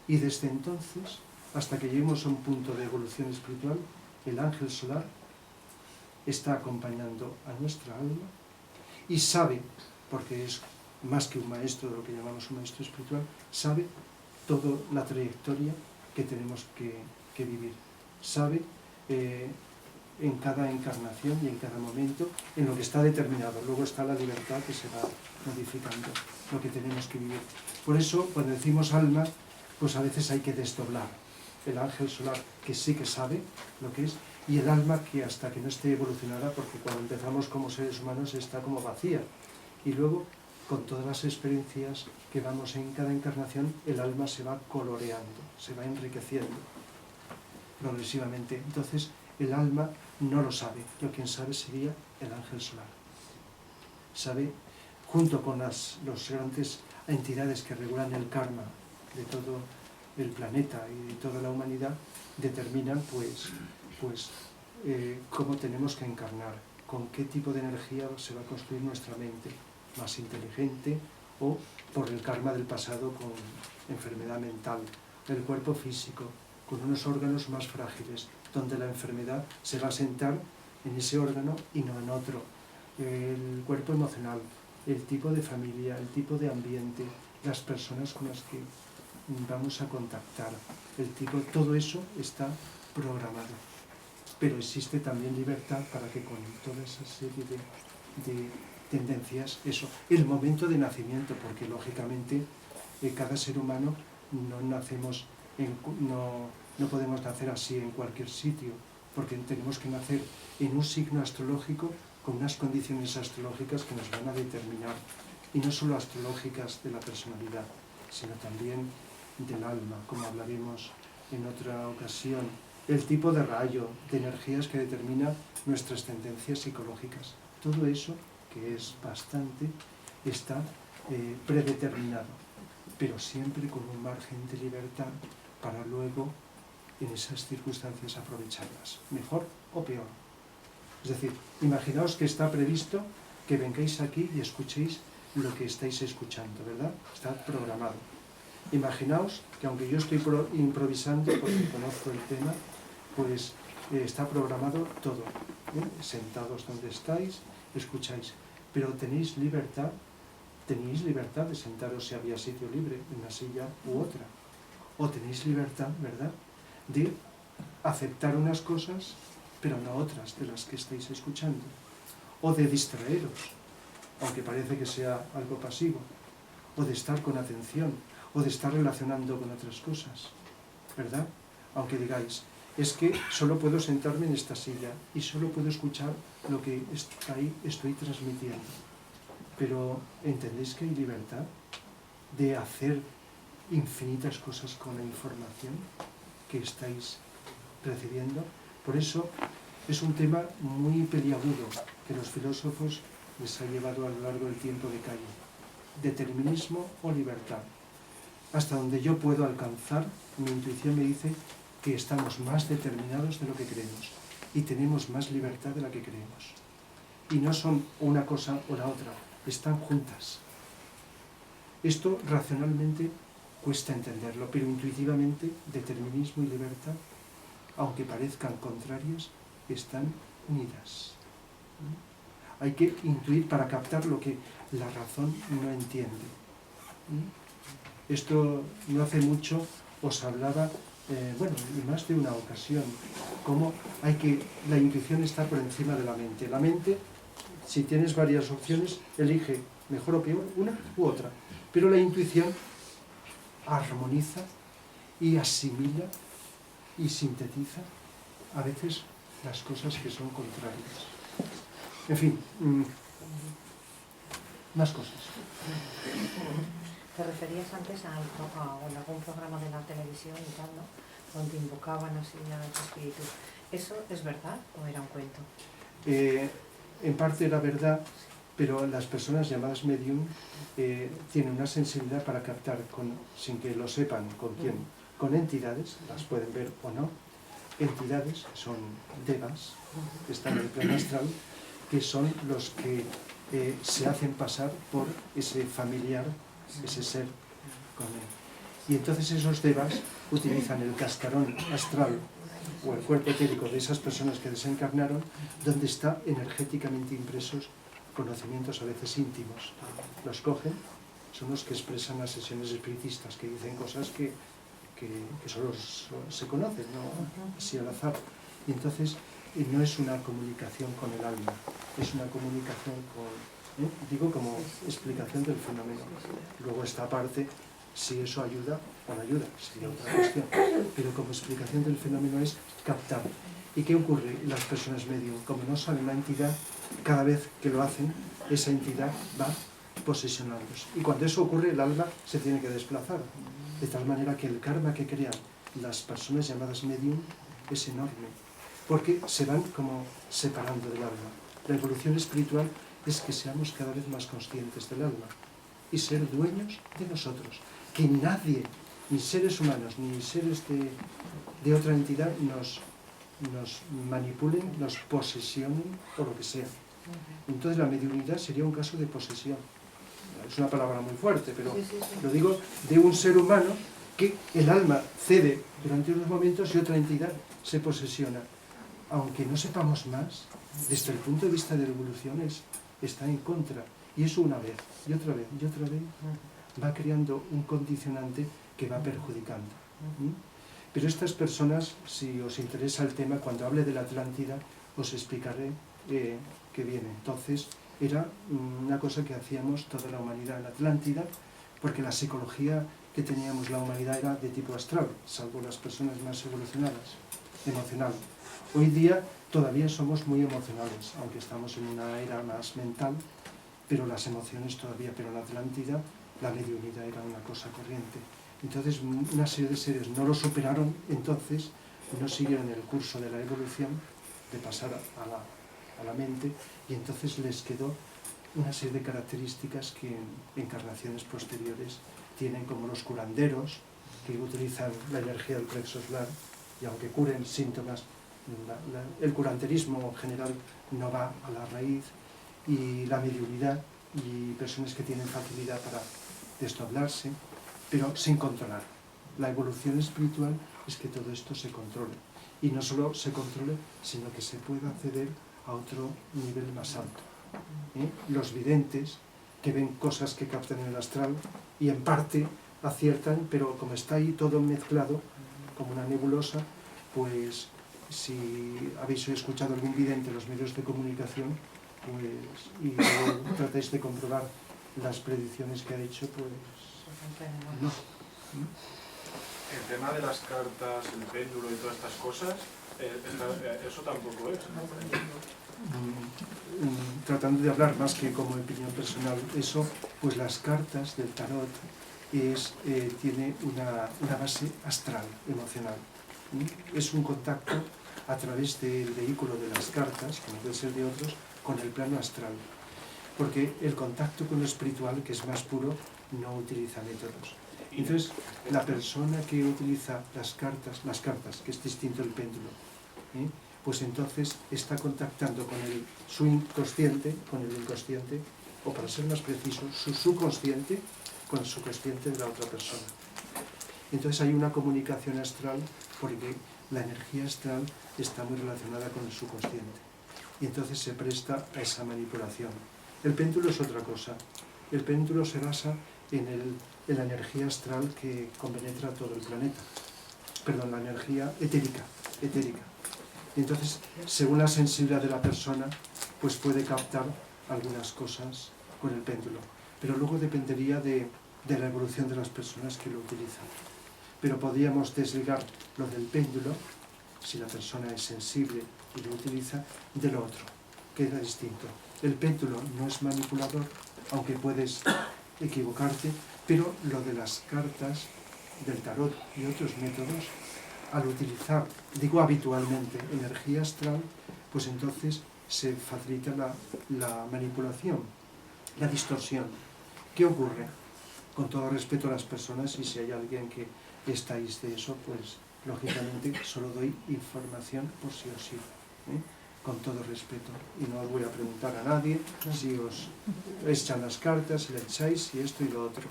Speaker 1: Y desde entonces, hasta que lleguemos a un punto de evolución espiritual, el ángel solar está acompañando a nuestra alma y sabe, porque es más que un maestro de lo que llamamos un maestro espiritual, sabe toda la trayectoria que tenemos que vivir. Sabe en cada encarnación y en cada momento en lo que está determinado. Luego está la libertad que se va modificando, lo que tenemos que vivir. Por eso, cuando decimos alma, pues a veces hay que desdoblar el ángel solar, que sí que sabe lo que es, y el alma, que hasta que no esté evolucionada, porque cuando empezamos como seres humanos está como vacía. Y luego, con todas las experiencias que vamos en cada encarnación, el alma se va coloreando, se va enriqueciendo progresivamente. Entonces, el alma no lo sabe. Lo quien sabe sería el ángel solar. Sabe, junto con las grandes entidades que regulan el karma de todo el planeta y de toda la humanidad, determinan cómo tenemos que encarnar, con qué tipo de energía se va a construir nuestra mente, más inteligente o por el karma del pasado con enfermedad mental, el cuerpo físico, con unos órganos más frágiles, donde la enfermedad se va a sentar en ese órgano y no en otro, el cuerpo emocional, el tipo de familia, el tipo de ambiente, las personas con las que vamos a contactar, todo eso está programado. Pero existe también libertad para que con toda esa serie de tendencias, el momento de nacimiento, porque lógicamente cada ser humano no nacemos, no podemos nacer así en cualquier sitio, porque tenemos que nacer en un signo astrológico con unas condiciones astrológicas que nos van a determinar, y no solo astrológicas de la personalidad, sino también del alma, como hablaremos en otra ocasión, el tipo de rayo, de energías que determina nuestras tendencias psicológicas. Todo eso, que es bastante, está predeterminado, pero siempre con un margen de libertad para luego, en esas circunstancias, aprovecharlas, mejor o peor. Es decir, imaginaos que está previsto que vengáis aquí y escuchéis lo que estáis escuchando, ¿verdad? Está programado. Imaginaos que aunque yo estoy improvisando, porque conozco el tema, pues está programado todo, sentados donde estáis, escucháis, pero tenéis libertad de sentaros si había sitio libre, en una silla u otra, o tenéis libertad, ¿verdad?, de aceptar unas cosas, pero no otras de las que estáis escuchando, o de distraeros, aunque parece que sea algo pasivo, o de estar con atención, o de estar relacionando con otras cosas, ¿verdad? Aunque digáis, es que solo puedo sentarme en esta silla y solo puedo escuchar lo que ahí estoy transmitiendo. Pero ¿entendéis que hay libertad de hacer infinitas cosas con la información que estáis recibiendo? Por eso es un tema muy peliagudo que los filósofos les ha llevado a lo largo del tiempo de calle. Determinismo o libertad. Hasta donde yo puedo alcanzar, mi intuición me dice que estamos más determinados de lo que creemos y tenemos más libertad de la que creemos. Y no son una cosa o la otra, están juntas. Esto racionalmente cuesta entenderlo, pero intuitivamente determinismo y libertad, aunque parezcan contrarias, están unidas. Hay que intuir para captar lo que la razón no entiende. Esto no hace mucho os hablaba, bueno, en más de una ocasión, cómo la intuición está por encima de la mente. La mente, si tienes varias opciones, elige mejor o peor una u otra. Pero la intuición armoniza y asimila y sintetiza a veces las cosas que son contrarias. En fin, más cosas.
Speaker 4: Te referías antes a algún programa de la televisión y tal, ¿no? Donde invocaban así a los espíritus. ¿Eso es verdad o era un cuento?
Speaker 1: En parte era verdad, pero las personas llamadas medium tienen una sensibilidad para captar, sin que lo sepan con quién, con entidades, las pueden ver o no, entidades, son devas, que están en el plano astral, que son los que se hacen pasar por ese familiar, ese ser con él. Y entonces esos devas utilizan el cascarón astral o el cuerpo etérico de esas personas que desencarnaron, donde está energéticamente impresos conocimientos a veces íntimos. Los cogen, son los que expresan las sesiones espiritistas, que dicen cosas que solo se conocen, no así al azar. Y entonces no es una comunicación con el alma, es una comunicación digo como explicación del fenómeno. Luego esta parte, si eso ayuda o no ayuda, sería otra cuestión. Pero como explicación del fenómeno es captar. ¿Y qué ocurre? Las personas medium, como no saben la entidad, cada vez que lo hacen, esa entidad va posesionándolos. Y cuando eso ocurre, el alma se tiene que desplazar. De tal manera que el karma que crean las personas llamadas medium es enorme. Porque se van como separando del alma. La evolución espiritual es que seamos cada vez más conscientes del alma y ser dueños de nosotros. Que nadie, ni seres humanos, ni seres de otra entidad nos manipulen, nos posesionen o lo que sea. Entonces la mediunidad sería un caso de posesión. Es una palabra muy fuerte, pero lo digo de un ser humano que el alma cede durante unos momentos y otra entidad se posesiona. Aunque no sepamos más, desde el punto de vista de la evolución está en contra. Y eso una vez, y otra vez, y otra vez, va creando un condicionante que va perjudicando. Pero estas personas, si os interesa el tema, cuando hable de la Atlántida, os explicaré qué viene. Entonces, era una cosa que hacíamos toda la humanidad en la Atlántida, porque la psicología que teníamos la humanidad era de tipo astral, salvo las personas más evolucionadas, emocional. Hoy día todavía somos muy emocionales, aunque estamos en una era más mental, pero las emociones todavía, pero en la Atlántida la mediunidad era una cosa corriente. Entonces una serie de seres no lo superaron, entonces no siguieron el curso de la evolución, de pasar a la mente, y entonces les quedó una serie de características que en encarnaciones posteriores tienen, como los curanderos, que utilizan la energía del plexo solar, y aunque curen síntomas, el curanterismo general no va a la raíz, y la mediunidad, y personas que tienen facilidad para desdoblarse, pero sin controlar. La evolución espiritual es que todo esto se controle. Y no solo se controle, sino que se pueda acceder a otro nivel más alto. Los videntes, que ven cosas que captan en el astral, y en parte aciertan, pero como está ahí todo mezclado, como una nebulosa, pues si habéis escuchado algún vidente en los medios de comunicación, pues, y luego tratáis de comprobar las predicciones que ha hecho, pues no.
Speaker 5: El tema de las cartas, el péndulo y todas estas cosas, eso tampoco es, ¿no?
Speaker 1: Tratando de hablar más que como opinión personal, eso, pues las cartas del tarot tiene una base astral, emocional. Es un contacto a través del vehículo de las cartas, como puede ser de otros, con el plano astral. Porque el contacto con lo espiritual, que es más puro, no utiliza métodos. Entonces, la persona que utiliza las cartas, que es distinto del péndulo, pues entonces está contactando con su inconsciente, con el inconsciente, o para ser más preciso, su subconsciente, con su consciente de la otra persona. Entonces hay una comunicación astral, porque la energía astral está muy relacionada con el subconsciente. Y entonces se presta a esa manipulación. El péndulo es otra cosa. El péndulo se basa en en la energía astral que compenetra todo el planeta. Perdón, la energía etérica. Y entonces, según la sensibilidad de la persona, pues puede captar algunas cosas con el péndulo. Pero luego dependería de la evolución de las personas que lo utilizan. Pero podríamos desligar lo del péndulo, si la persona es sensible y lo utiliza, de lo otro, que era distinto. El péndulo no es manipulador, aunque puedes equivocarte, pero lo de las cartas del tarot y otros métodos, al utilizar, digo habitualmente, energía astral, pues entonces se facilita la manipulación, la distorsión. ¿Qué ocurre? Con todo respeto a las personas, y si hay alguien que estáis de eso, pues lógicamente solo doy información por sí o sí, con todo respeto. Y no os voy a preguntar a nadie si os echan las cartas, si le echáis, si esto y lo otro.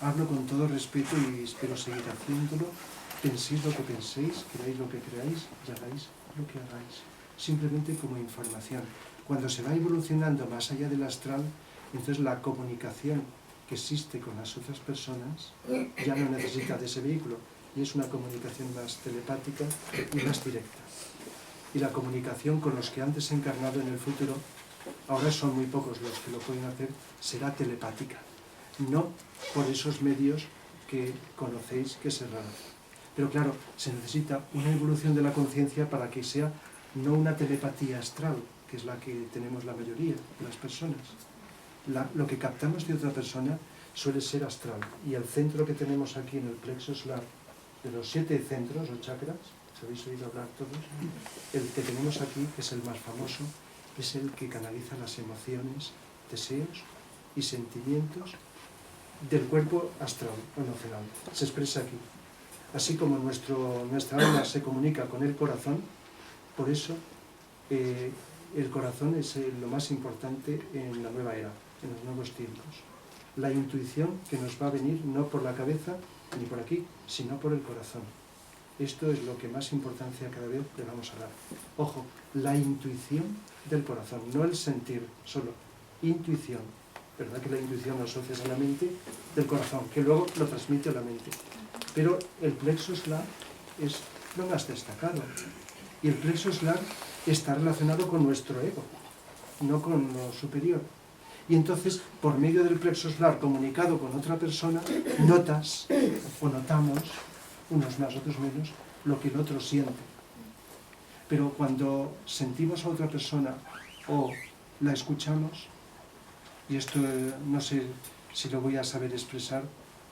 Speaker 1: Hablo con todo respeto y espero seguir haciéndolo. Penséis lo que penséis, creáis lo que creáis y hagáis lo que hagáis. Simplemente como información. Cuando se va evolucionando más allá del astral, entonces la comunicación que existe con las otras personas ya no necesita de ese vehículo y es una comunicación más telepática y más directa. Y la comunicación con los que han desencarnado en el futuro, ahora son muy pocos los que lo pueden hacer, será telepática. No por esos medios que conocéis que se raro. Pero claro, se necesita una evolución de la conciencia para que sea no una telepatía astral, que es la que tenemos la mayoría de las personas. Lo que captamos de otra persona suele ser astral. Y el centro que tenemos aquí en el plexo solar, de los 7 centros o chakras, ¿os habéis oído hablar todos? El que tenemos aquí, que es el más famoso, es el que canaliza las emociones, deseos y sentimientos del cuerpo astral o emocional. Se expresa aquí. Así como nuestra alma se comunica con el corazón, por eso el corazón es lo más importante en la nueva era, en los nuevos tiempos. La intuición que nos va a venir no por la cabeza ni por aquí, sino por el corazón. Esto es lo que más importancia cada vez le vamos a dar. Ojo, la intuición del corazón, no el sentir solo, intuición. ¿Verdad que la intuición lo asocias a la mente? Del corazón, que luego lo transmite a la mente. Pero el plexo solar es lo más destacado. Y el plexo solar está relacionado con nuestro ego, no con lo superior. Y entonces, por medio del plexo solar comunicado con otra persona, notas o notamos, unos más, otros menos, lo que el otro siente. Pero cuando sentimos a otra persona o la escuchamos, y esto no sé si lo voy a saber expresar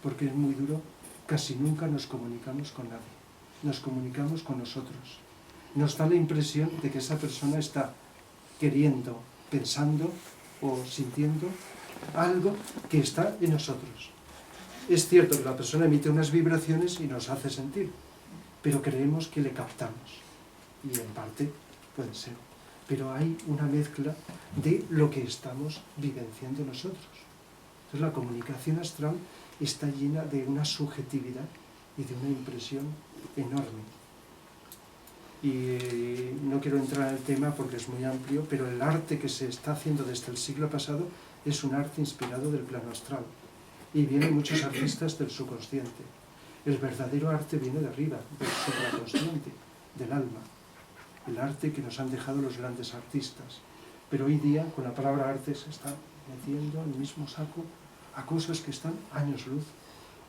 Speaker 1: porque es muy duro, casi nunca nos comunicamos con nadie. Nos comunicamos con nosotros. Nos da la impresión de que esa persona está queriendo, pensando o sintiendo algo que está en nosotros. Es cierto que la persona emite unas vibraciones y nos hace sentir, pero creemos que le captamos. Y en parte puede ser. Pero hay una mezcla de lo que estamos vivenciando nosotros. Entonces la comunicación astral está llena de una subjetividad y de una impresión enorme. Y no quiero entrar en el tema porque es muy amplio, pero el arte que se está haciendo desde el siglo pasado es un arte inspirado del plano astral. Y vienen muchos artistas del subconsciente. El verdadero arte viene de arriba, del supraconsciente, del alma. El arte que nos han dejado los grandes artistas. Pero hoy día, con la palabra arte, se está metiendo en el mismo saco a cosas que están años luz.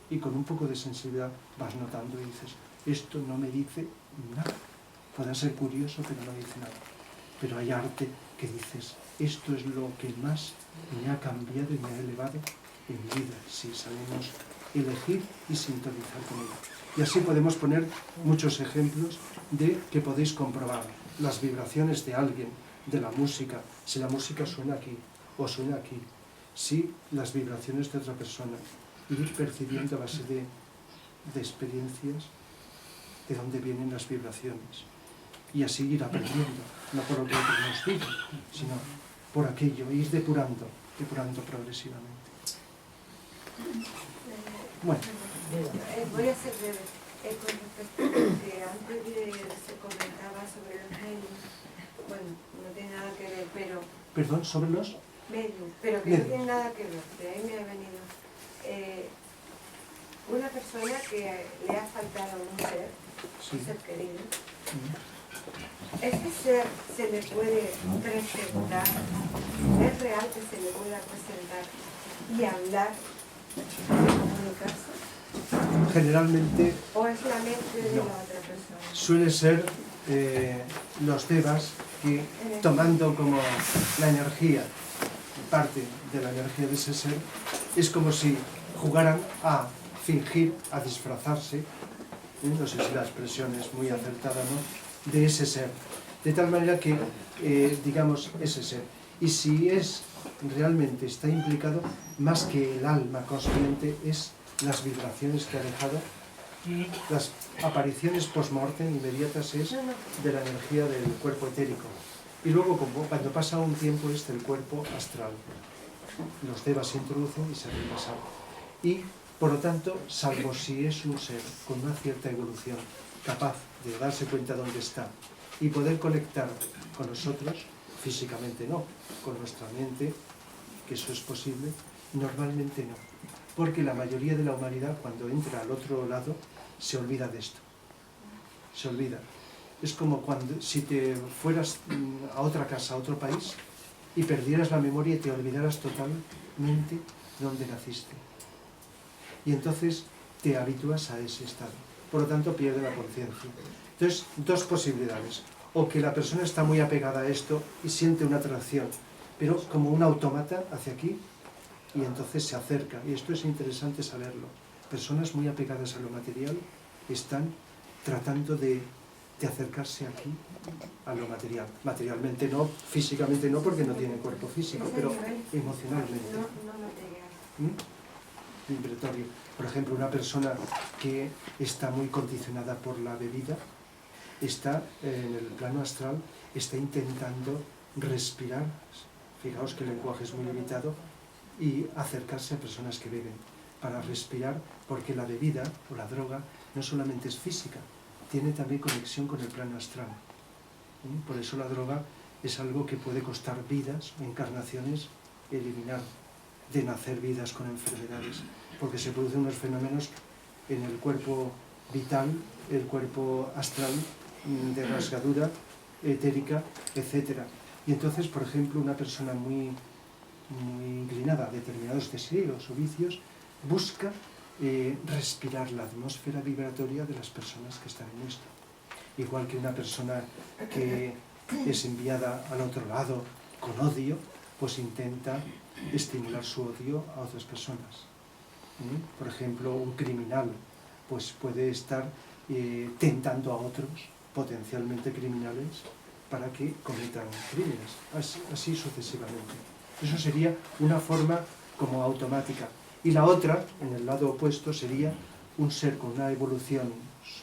Speaker 1: Y con un poco de sensibilidad vas notando y dices, esto no me dice nada. Puede ser curioso, pero no dice nada. Pero hay arte que dices, esto es lo que más me ha cambiado y me ha elevado en mi vida, si sabemos elegir y sintonizar con ella. Y así podemos poner muchos ejemplos de que podéis comprobar las vibraciones de alguien, de la música, si la música suena aquí o suena aquí, si las vibraciones de otra persona, ir percibiendo a base de experiencias de dónde vienen las vibraciones. Y así ir aprendiendo, no por lo que otros nos digan, sino por aquello, ir depurando progresivamente. Bueno.
Speaker 6: Voy a ser breve. Con respecto a lo que antes se comentaba sobre los medios, bueno, no tiene nada que ver, pero...
Speaker 1: Perdón, sobre los...
Speaker 6: Medios, pero que no tiene nada que ver, de ahí me ha venido. una persona que le ha faltado un ser,
Speaker 1: Sí.
Speaker 6: un ser querido. ¿Ese ser se le puede presentar? ¿Es real que se le pueda presentar y hablar y comunicarse?
Speaker 1: Generalmente
Speaker 6: ¿O es la mente de
Speaker 1: No.
Speaker 6: la otra persona?
Speaker 1: suele ser los devas que, tomando como la energía, parte de la energía de ese ser, es como si jugaran a fingir, a disfrazarse, no sé si la expresión es muy acertada, ¿no?, de ese ser. De tal manera que, digamos, ese ser. Y si es realmente está implicado, más que el alma consciente, es las vibraciones que ha dejado, las apariciones post-mortem inmediatas es de la energía del cuerpo etérico. Y luego, cuando pasa un tiempo, es del cuerpo astral. Los devas se introducen y se regresan. Y, por lo tanto, salvo si es un ser con una cierta evolución, capaz de darse cuenta dónde está y poder conectar con nosotros, físicamente no, con nuestra mente, que eso es posible, normalmente no. Porque la mayoría de la humanidad, cuando entra al otro lado, se olvida de esto. Se olvida. Es como cuando si te fueras a otra casa, a otro país, y perdieras la memoria y te olvidaras totalmente dónde naciste. Y entonces te habitúas a ese estado. Por lo tanto, pierde la conciencia. Entonces, dos posibilidades. O que la persona está muy apegada a esto y siente una atracción, pero como un autómata hacia aquí, y entonces se acerca. Y esto es interesante saberlo. Personas muy apegadas a lo material están tratando de acercarse aquí a lo material. Materialmente no, físicamente no, porque no tienen cuerpo físico, pero emocionalmente.
Speaker 6: No material.
Speaker 1: Vibratorio. Por ejemplo, una persona que está muy condicionada por la bebida, está en el plano astral, está intentando respirar, fijaos que el lenguaje es muy limitado, y acercarse a personas que beben para respirar, porque la bebida o la droga no solamente es física, tiene también conexión con el plano astral. Por eso la droga es algo que puede costar vidas, encarnaciones, eliminar, de nacer vidas con enfermedades, porque se producen unos fenómenos en el cuerpo vital, el cuerpo astral, de rasgadura, etérica, etc. Y entonces, por ejemplo, una persona muy inclinada a determinados deseos o vicios, busca respirar la atmósfera vibratoria de las personas que están en esto. Igual que una persona que es enviada al otro lado con odio, pues intenta estimular su odio a otras personas. Por ejemplo, un criminal pues puede estar tentando a otros potencialmente criminales para que cometan crímenes, así sucesivamente. Eso sería una forma como automática. Y la otra, en el lado opuesto, sería un ser con una evolución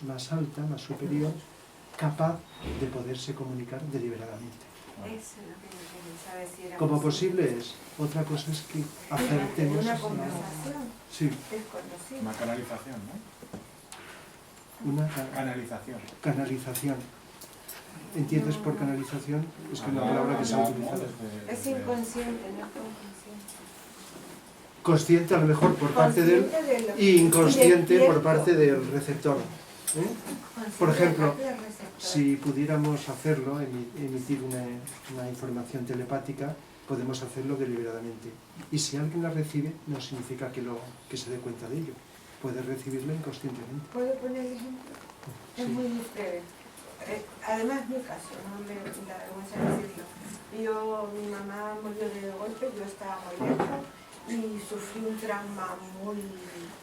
Speaker 1: más alta, más superior, capaz de poderse comunicar deliberadamente.
Speaker 6: Eso es lo que yo pensaba decir.
Speaker 1: Como posible es. Otra cosa es que acertemos.
Speaker 6: Una conversación
Speaker 1: Sí,
Speaker 6: desconocida.
Speaker 5: Una canalización, ¿no?
Speaker 1: una
Speaker 5: Canalización.
Speaker 1: canalización. ¿Entiendes por canalización? Es que una palabra que se ha utilizado.
Speaker 6: Es inconsciente, no es consciente.
Speaker 1: Consciente a lo mejor por parte del
Speaker 6: Consciente de lo-
Speaker 1: y inconsciente por
Speaker 6: despierto.
Speaker 1: parte del receptor.
Speaker 6: Consciente
Speaker 1: Por ejemplo,
Speaker 6: de parte del receptor.
Speaker 1: si pudiéramos hacerlo, emitir una información telepática, podemos hacerlo deliberadamente. Y si alguien la recibe, no significa que se dé cuenta de ello. Puede recibirla inconscientemente.
Speaker 6: ¿Puedo poner el ejemplo? Es
Speaker 1: Sí.
Speaker 6: muy breve. Además, mi caso, no me da vergüenza decirlo. Mi mamá murió de golpe, yo estaba muy vieja y sufrí un trauma muy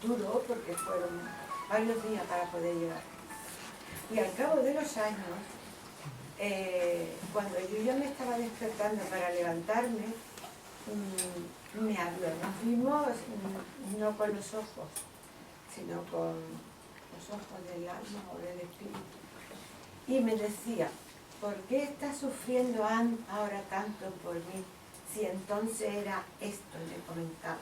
Speaker 6: duro porque fueron varios días para poder llegar. Y al cabo de los años, cuando yo ya me estaba despertando para levantarme, me habló. Nos vimos no con los ojos, sino con los ojos del alma o del espíritu. Y me decía, ¿por qué estás sufriendo ahora tanto por mí? Si entonces era esto, le comentaba.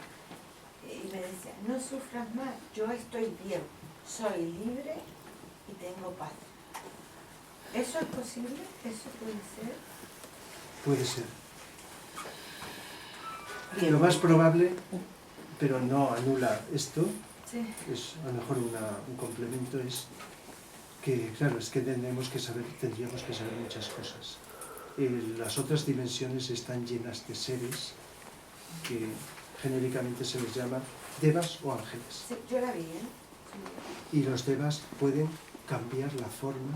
Speaker 6: Y me decía, no sufras más, yo estoy bien, soy libre y tengo paz. ¿Eso es posible? ¿Eso puede ser?
Speaker 1: Puede ser. Lo más probable, pero no anula esto,
Speaker 2: Sí.
Speaker 1: es a lo mejor un complemento, es que, claro, es que tendríamos que saber muchas cosas. Las otras dimensiones están llenas de seres que genéricamente se les llama devas o ángeles.
Speaker 6: Sí, yo la vi, ¿eh?
Speaker 1: Y los devas pueden cambiar la forma,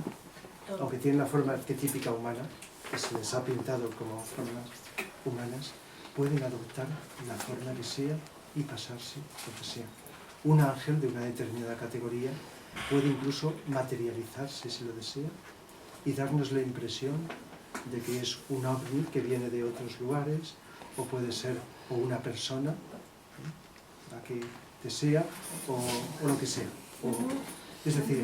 Speaker 1: aunque tienen la forma arquetípica humana, que se les ha pintado como formas humanas, pueden adoptar la forma que sea y pasarse lo que sea. Un ángel de una determinada categoría puede incluso materializarse, si lo desea, y darnos la impresión de que es un ovni que viene de otros lugares, o puede ser o una persona, la que desea, o lo que sea. Es decir,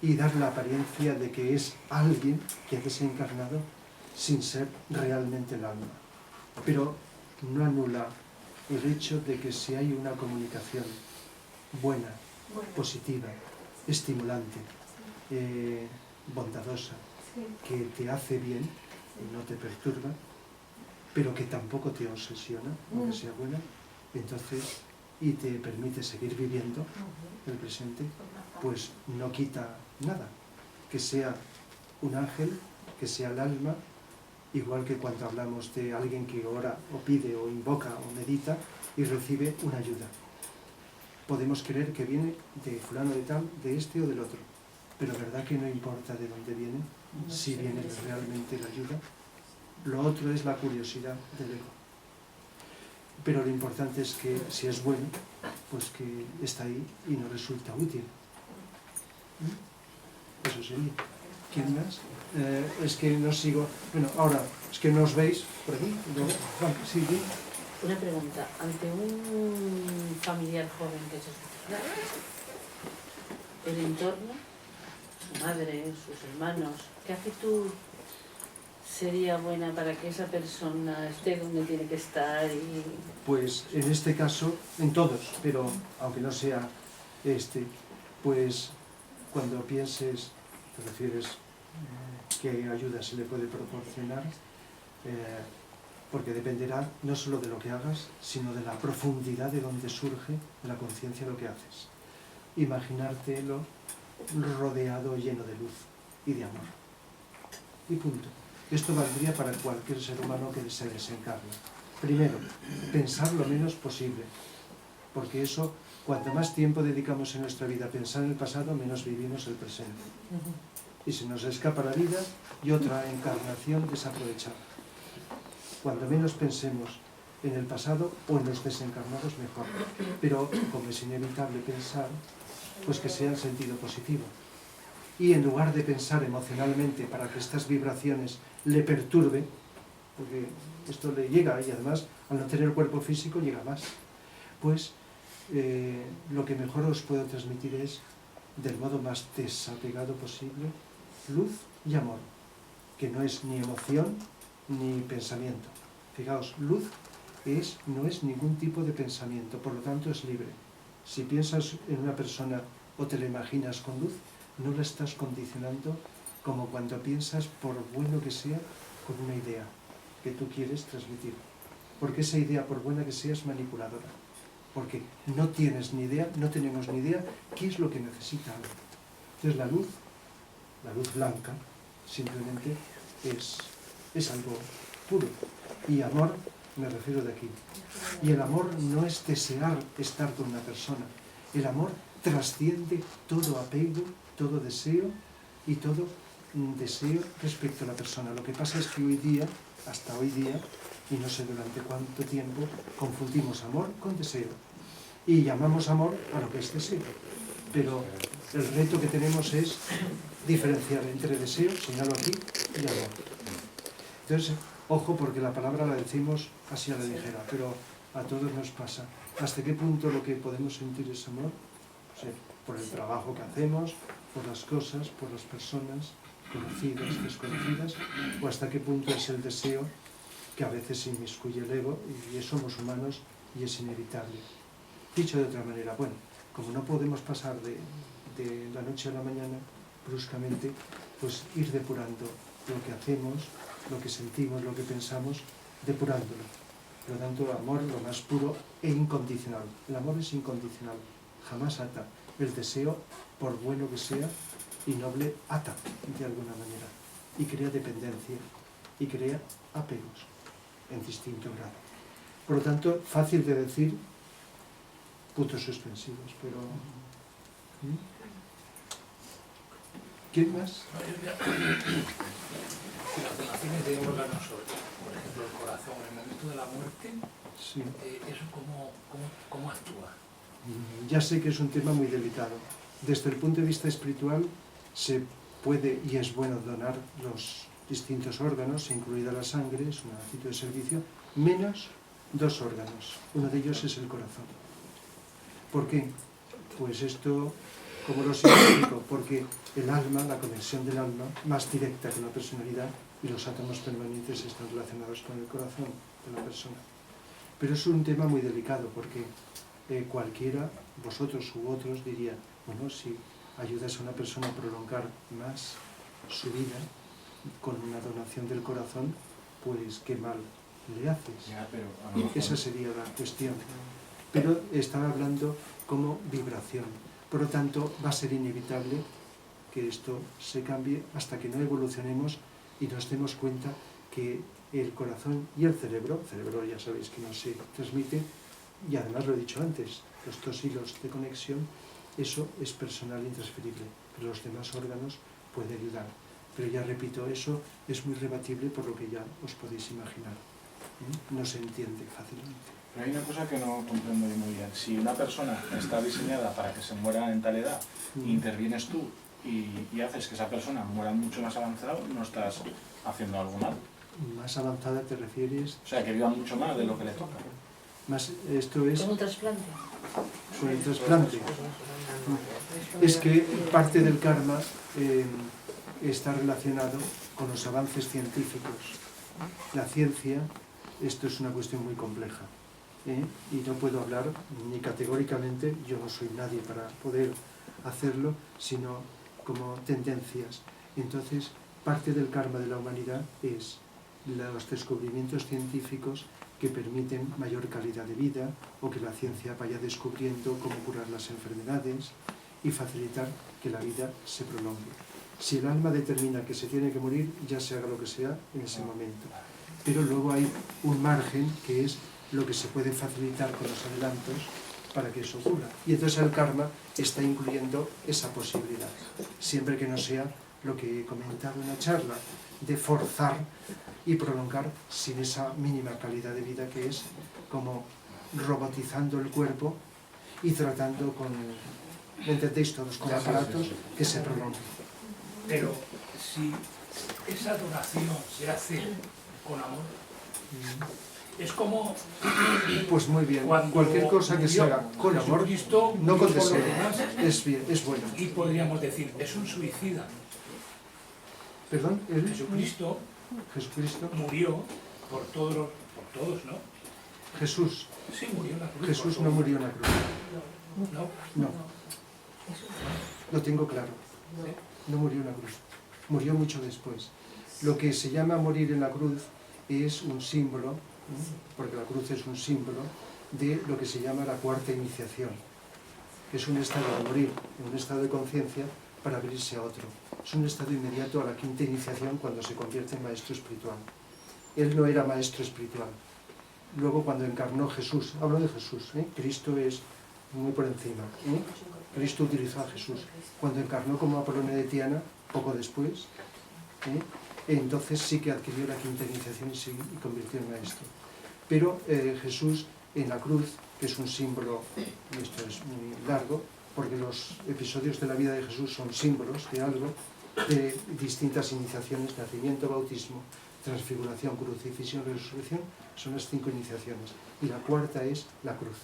Speaker 1: y dar la apariencia de que es alguien que ha desencarnado sin ser realmente el alma. Pero no anula el hecho de que si hay una comunicación buena, positiva, estimulante, bondadosa, que te hace bien y no te perturba, pero que tampoco te obsesiona, aunque sea buena, entonces, y te permite seguir viviendo el presente, pues no quita nada. Que sea un ángel, que sea el alma, igual que cuando hablamos de alguien que ora o pide o invoca o medita y recibe una ayuda. Podemos creer que viene de fulano de tal, de este o del otro, pero ¿verdad que no importa de dónde viene? Si viene realmente la ayuda. Lo otro es la curiosidad del ego. Pero lo importante es que si es bueno, pues que está ahí y nos resulta útil. Eso sería. ¿Quién más? Es que no sigo... Bueno, ahora, es que no os veis por aquí. Sí, sí.
Speaker 7: Una pregunta. Ante un familiar joven que se suicida, el entorno, su madre, sus hermanos, ¿qué actitud sería buena para que esa persona esté donde tiene que estar?
Speaker 1: Pues en este caso, en todos, pero aunque no sea pues cuando pienses, te refieres qué ayuda se le puede proporcionar, porque dependerá no solo de lo que hagas, sino de la profundidad de donde surge de la conciencia lo que haces. Imaginártelo rodeado, lleno de luz y de amor. Y punto. Esto valdría para cualquier ser humano que se desencarne. Primero, pensar lo menos posible, porque eso, cuanto más tiempo dedicamos en nuestra vida a pensar en el pasado, menos vivimos el presente. Y se nos escapa la vida y otra encarnación desaprovechada. Cuanto menos pensemos en el pasado o en los desencarnados, mejor. Pero, como es inevitable pensar, pues que sea en sentido positivo. Y en lugar de pensar emocionalmente para que estas vibraciones le perturben, porque esto le llega y además al no tener cuerpo físico llega más, pues lo que mejor os puedo transmitir es, del modo más desapegado posible, luz y amor, que no es ni emoción ni pensamiento. Fijaos, luz no es ningún tipo de pensamiento, por lo tanto es libre. Si piensas en una persona o te la imaginas con luz, no la estás condicionando como cuando piensas, por bueno que sea, con una idea que tú quieres transmitir. Porque esa idea, por buena que sea, es manipuladora. Porque no tienes ni idea, no tenemos ni idea qué es lo que necesita algo. Entonces la luz blanca, simplemente es algo puro. Y amor, me refiero de aquí. Y el amor no es desear estar con una persona. El amor trasciende todo apego, todo deseo y todo deseo respecto a la persona. Lo que pasa es que hoy día, hasta hoy día, y no sé durante cuánto tiempo, confundimos amor con deseo. Y llamamos amor a lo que es deseo. Pero el reto que tenemos es diferenciar entre deseo, señalo aquí, y amor. Entonces, ojo, porque la palabra la decimos así a la ligera, pero a todos nos pasa. ¿Hasta qué punto lo que podemos sentir es amor? O sea, por el trabajo que hacemos, por las cosas, por las personas conocidas, desconocidas, o hasta qué punto es el deseo que a veces inmiscuye el ego y somos humanos y es inevitable. Dicho de otra manera, bueno, como no podemos pasar de la noche a la mañana bruscamente, pues ir depurando lo que hacemos, lo que sentimos, lo que pensamos, depurándolo. Por lo tanto, amor lo más puro e incondicional. El amor es incondicional, jamás ata. El deseo, por bueno que sea y noble, ata de alguna manera y crea dependencia y crea apegos en distinto grado. Por lo tanto, fácil de decir, puntos suspensivos, pero... ¿Quién más?
Speaker 8: Las donaciones de órganos, por ejemplo el corazón, en el momento de la muerte,
Speaker 1: Sí.
Speaker 8: ¿eso cómo actúa?
Speaker 1: Ya sé que es un tema muy delicado. Desde el punto de vista espiritual se puede y es bueno donar los distintos órganos, incluida la sangre, es un acto de servicio, menos 2 órganos. Uno de ellos es el corazón. ¿Por qué? Pues esto, como lo significo, porque el alma, la conexión del alma, más directa que la personalidad, y los átomos permanentes están relacionados con el corazón de la persona. Pero es un tema muy delicado, porque cualquiera, vosotros u otros, diría, bueno, si ayudas a una persona a prolongar más su vida con una donación del corazón, pues qué mal le haces.
Speaker 5: Ya, pero a lo mejor...
Speaker 1: Esa sería la cuestión. Pero estaba hablando como vibración. Por lo tanto, va a ser inevitable que esto se cambie hasta que no evolucionemos y nos demos cuenta que el corazón y el cerebro ya sabéis que no se transmite, y además lo he dicho antes, los 2 hilos de conexión, eso es personal e intransferible, pero los demás órganos pueden ayudar. Pero ya repito, eso es muy rebatible por lo que ya os podéis imaginar. No se entiende fácilmente.
Speaker 5: Pero hay una cosa que no comprendo muy bien. Si una persona está diseñada para que se muera en tal edad, intervienes tú y haces que esa persona muera mucho más avanzado, ¿no estás haciendo algo mal?
Speaker 1: ¿Más avanzada te refieres?
Speaker 5: O sea, que viva mucho más de lo que le toca.
Speaker 1: Más, esto es
Speaker 7: ¿Como un trasplante?
Speaker 1: con el trasplante. Es que parte del karma está relacionado con los avances científicos. La ciencia, esto es una cuestión muy compleja, y no puedo hablar ni categóricamente, yo no soy nadie para poder hacerlo, sino como tendencias. Entonces, parte del karma de la humanidad es los descubrimientos científicos que permiten mayor calidad de vida o que la ciencia vaya descubriendo cómo curar las enfermedades y facilitar que la vida se prolongue. Si el alma determina que se tiene que morir, ya se haga lo que sea en ese momento. Pero luego hay un margen que es lo que se puede facilitar con los adelantos para que eso ocurra. Y entonces el karma está incluyendo esa posibilidad, siempre que no sea lo que he comentado en la charla, de forzar y prolongar sin esa mínima calidad de vida que es como robotizando el cuerpo y tratando con, ¿me entendéis todos?, con aparatos que se prolonguen.
Speaker 8: Pero si esa donación se hace con amor, es como
Speaker 1: Pues muy bien,
Speaker 8: cuando
Speaker 1: cualquier cosa que se haga con amor,
Speaker 8: Jesucristo
Speaker 1: no con
Speaker 8: murió por los
Speaker 1: deseo,
Speaker 8: demás,
Speaker 1: es bien, es bueno.
Speaker 8: y podríamos decir, es un suicida.
Speaker 1: Perdón,
Speaker 8: Jesucristo murió por todos, ¿no?
Speaker 1: Jesús.
Speaker 8: Sí, murió en la cruz.
Speaker 1: Jesús no murió en la cruz.
Speaker 8: ¿No?
Speaker 1: No. Lo tengo claro. No murió en la cruz. Murió mucho después. Lo que se llama morir en la cruz es un símbolo, porque la cruz es un símbolo, de lo que se llama la cuarta iniciación. Es un estado de morir, un estado de conciencia para abrirse a otro. Es un estado inmediato a la quinta iniciación cuando se convierte en maestro espiritual. Él no era maestro espiritual. Luego cuando encarnó Jesús, hablo de Jesús, Cristo es muy por encima. Cristo utilizó a Jesús. Cuando encarnó como Apolonio de Tiana, poco después, entonces sí que adquirió la quinta iniciación y se convirtió en maestro. Pero Jesús en la cruz, que es un símbolo, y esto es muy largo, porque los episodios de la vida de Jesús son símbolos de algo, de distintas iniciaciones, nacimiento, bautismo, transfiguración, crucifixión, resurrección, son las 5 iniciaciones. Y la cuarta es la cruz.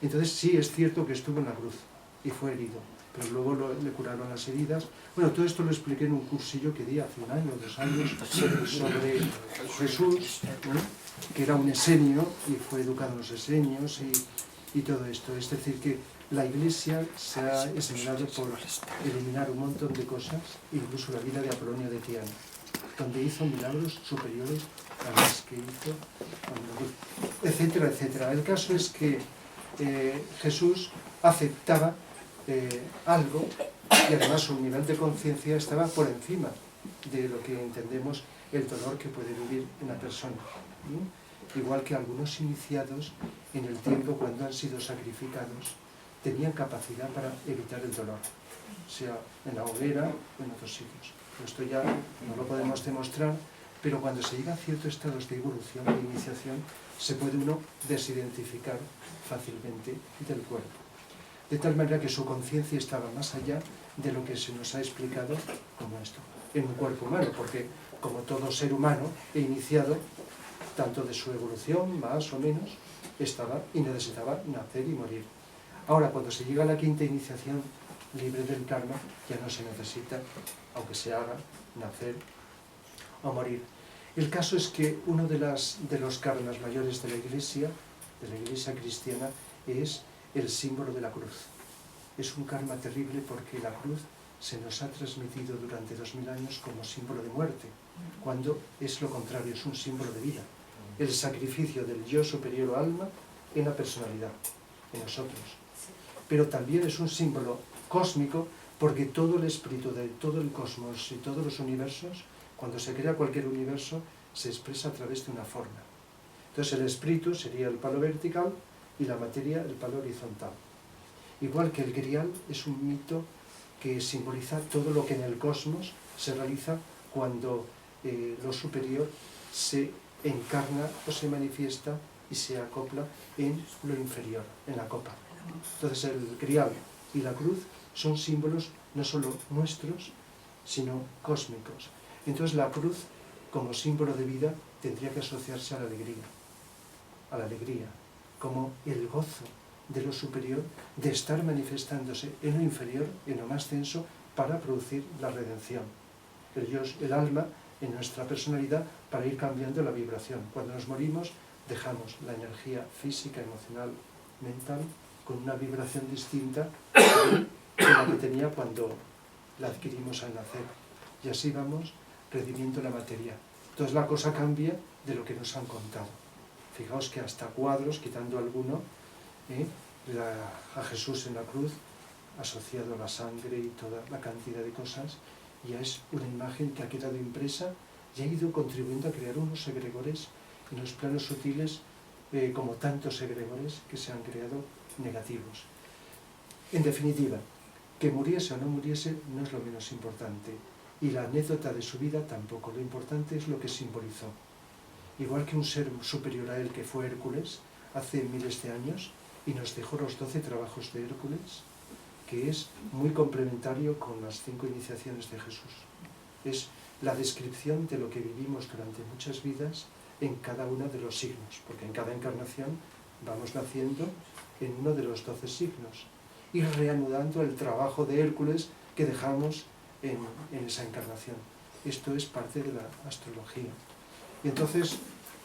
Speaker 1: Entonces sí es cierto que estuvo en la cruz y fue herido, pero luego le curaron las heridas. Bueno, todo esto lo expliqué en un cursillo que di hace 1 año, 2 años, sobre Jesús, que era un esenio y fue educado en los esenios y todo esto. Es decir, que la Iglesia se ha esmerado por eliminar un montón de cosas, incluso la vida de Apolonio de Tiana, donde hizo milagros superiores además que hizo, etcétera, etcétera. El caso es que Jesús aceptaba algo y además su nivel de conciencia estaba por encima de lo que entendemos el dolor que puede vivir una persona. Igual que algunos iniciados en el tiempo cuando han sido sacrificados tenían capacidad para evitar el dolor, sea en la hoguera o en otros sitios. Esto ya no lo podemos demostrar, pero cuando se llega a ciertos estados de evolución, de iniciación, se puede uno desidentificar fácilmente del cuerpo. De tal manera que su conciencia estaba más allá de lo que se nos ha explicado como esto, en un cuerpo humano, porque como todo ser humano e iniciado, tanto de su evolución, más o menos, estaba y necesitaba nacer y morir. Ahora, cuando se llega a la quinta iniciación libre del karma, ya no se necesita, aunque se haga, nacer o morir. El caso es que uno de los karmas mayores de la Iglesia cristiana, es el símbolo de la cruz. Es un karma terrible porque la cruz se nos ha transmitido durante 2000 años como símbolo de muerte, cuando es lo contrario, es un símbolo de vida. El sacrificio del yo superior o alma en la personalidad, en nosotros. Pero también es un símbolo cósmico porque todo el espíritu de todo el cosmos y todos los universos, cuando se crea cualquier universo, se expresa a través de una forma. Entonces el espíritu sería el palo vertical y la materia el palo horizontal. Igual que el grial es un mito que simboliza todo lo que en el cosmos se realiza cuando lo superior se encarna o se manifiesta y se acopla en lo inferior, en la copa. Entonces el grial y la cruz son símbolos no solo nuestros, sino cósmicos. Entonces la cruz, como símbolo de vida, tendría que asociarse a la alegría, como el gozo de lo superior, de estar manifestándose en lo inferior, en lo más denso, para producir la redención. El alma en nuestra personalidad para ir cambiando la vibración. Cuando nos morimos, dejamos la energía física, emocional, mental, con una vibración distinta de la que tenía cuando la adquirimos al nacer. Y así vamos redimiendo la materia. Entonces la cosa cambia de lo que nos han contado. Fijaos que hasta cuadros, quitando alguno, a Jesús en la cruz, asociado a la sangre y toda la cantidad de cosas, ya es una imagen que ha quedado impresa y ha ido contribuyendo a crear unos egregores en los planos sutiles, como tantos egregores que se han creado negativos. En definitiva, que muriese o no muriese no es lo menos importante, y la anécdota de su vida tampoco. Lo importante es lo que simbolizó. Igual que un ser superior a él, que fue Hércules, hace miles de años, y nos dejó los 12 trabajos de Hércules, que es muy complementario con las 5 iniciaciones de Jesús. Es la descripción de lo que vivimos durante muchas vidas en cada uno de los signos, porque en cada encarnación vamos naciendo en uno de los 12 signos y reanudando el trabajo de Hércules que dejamos en esa encarnación. Esto es parte de la astrología. Y entonces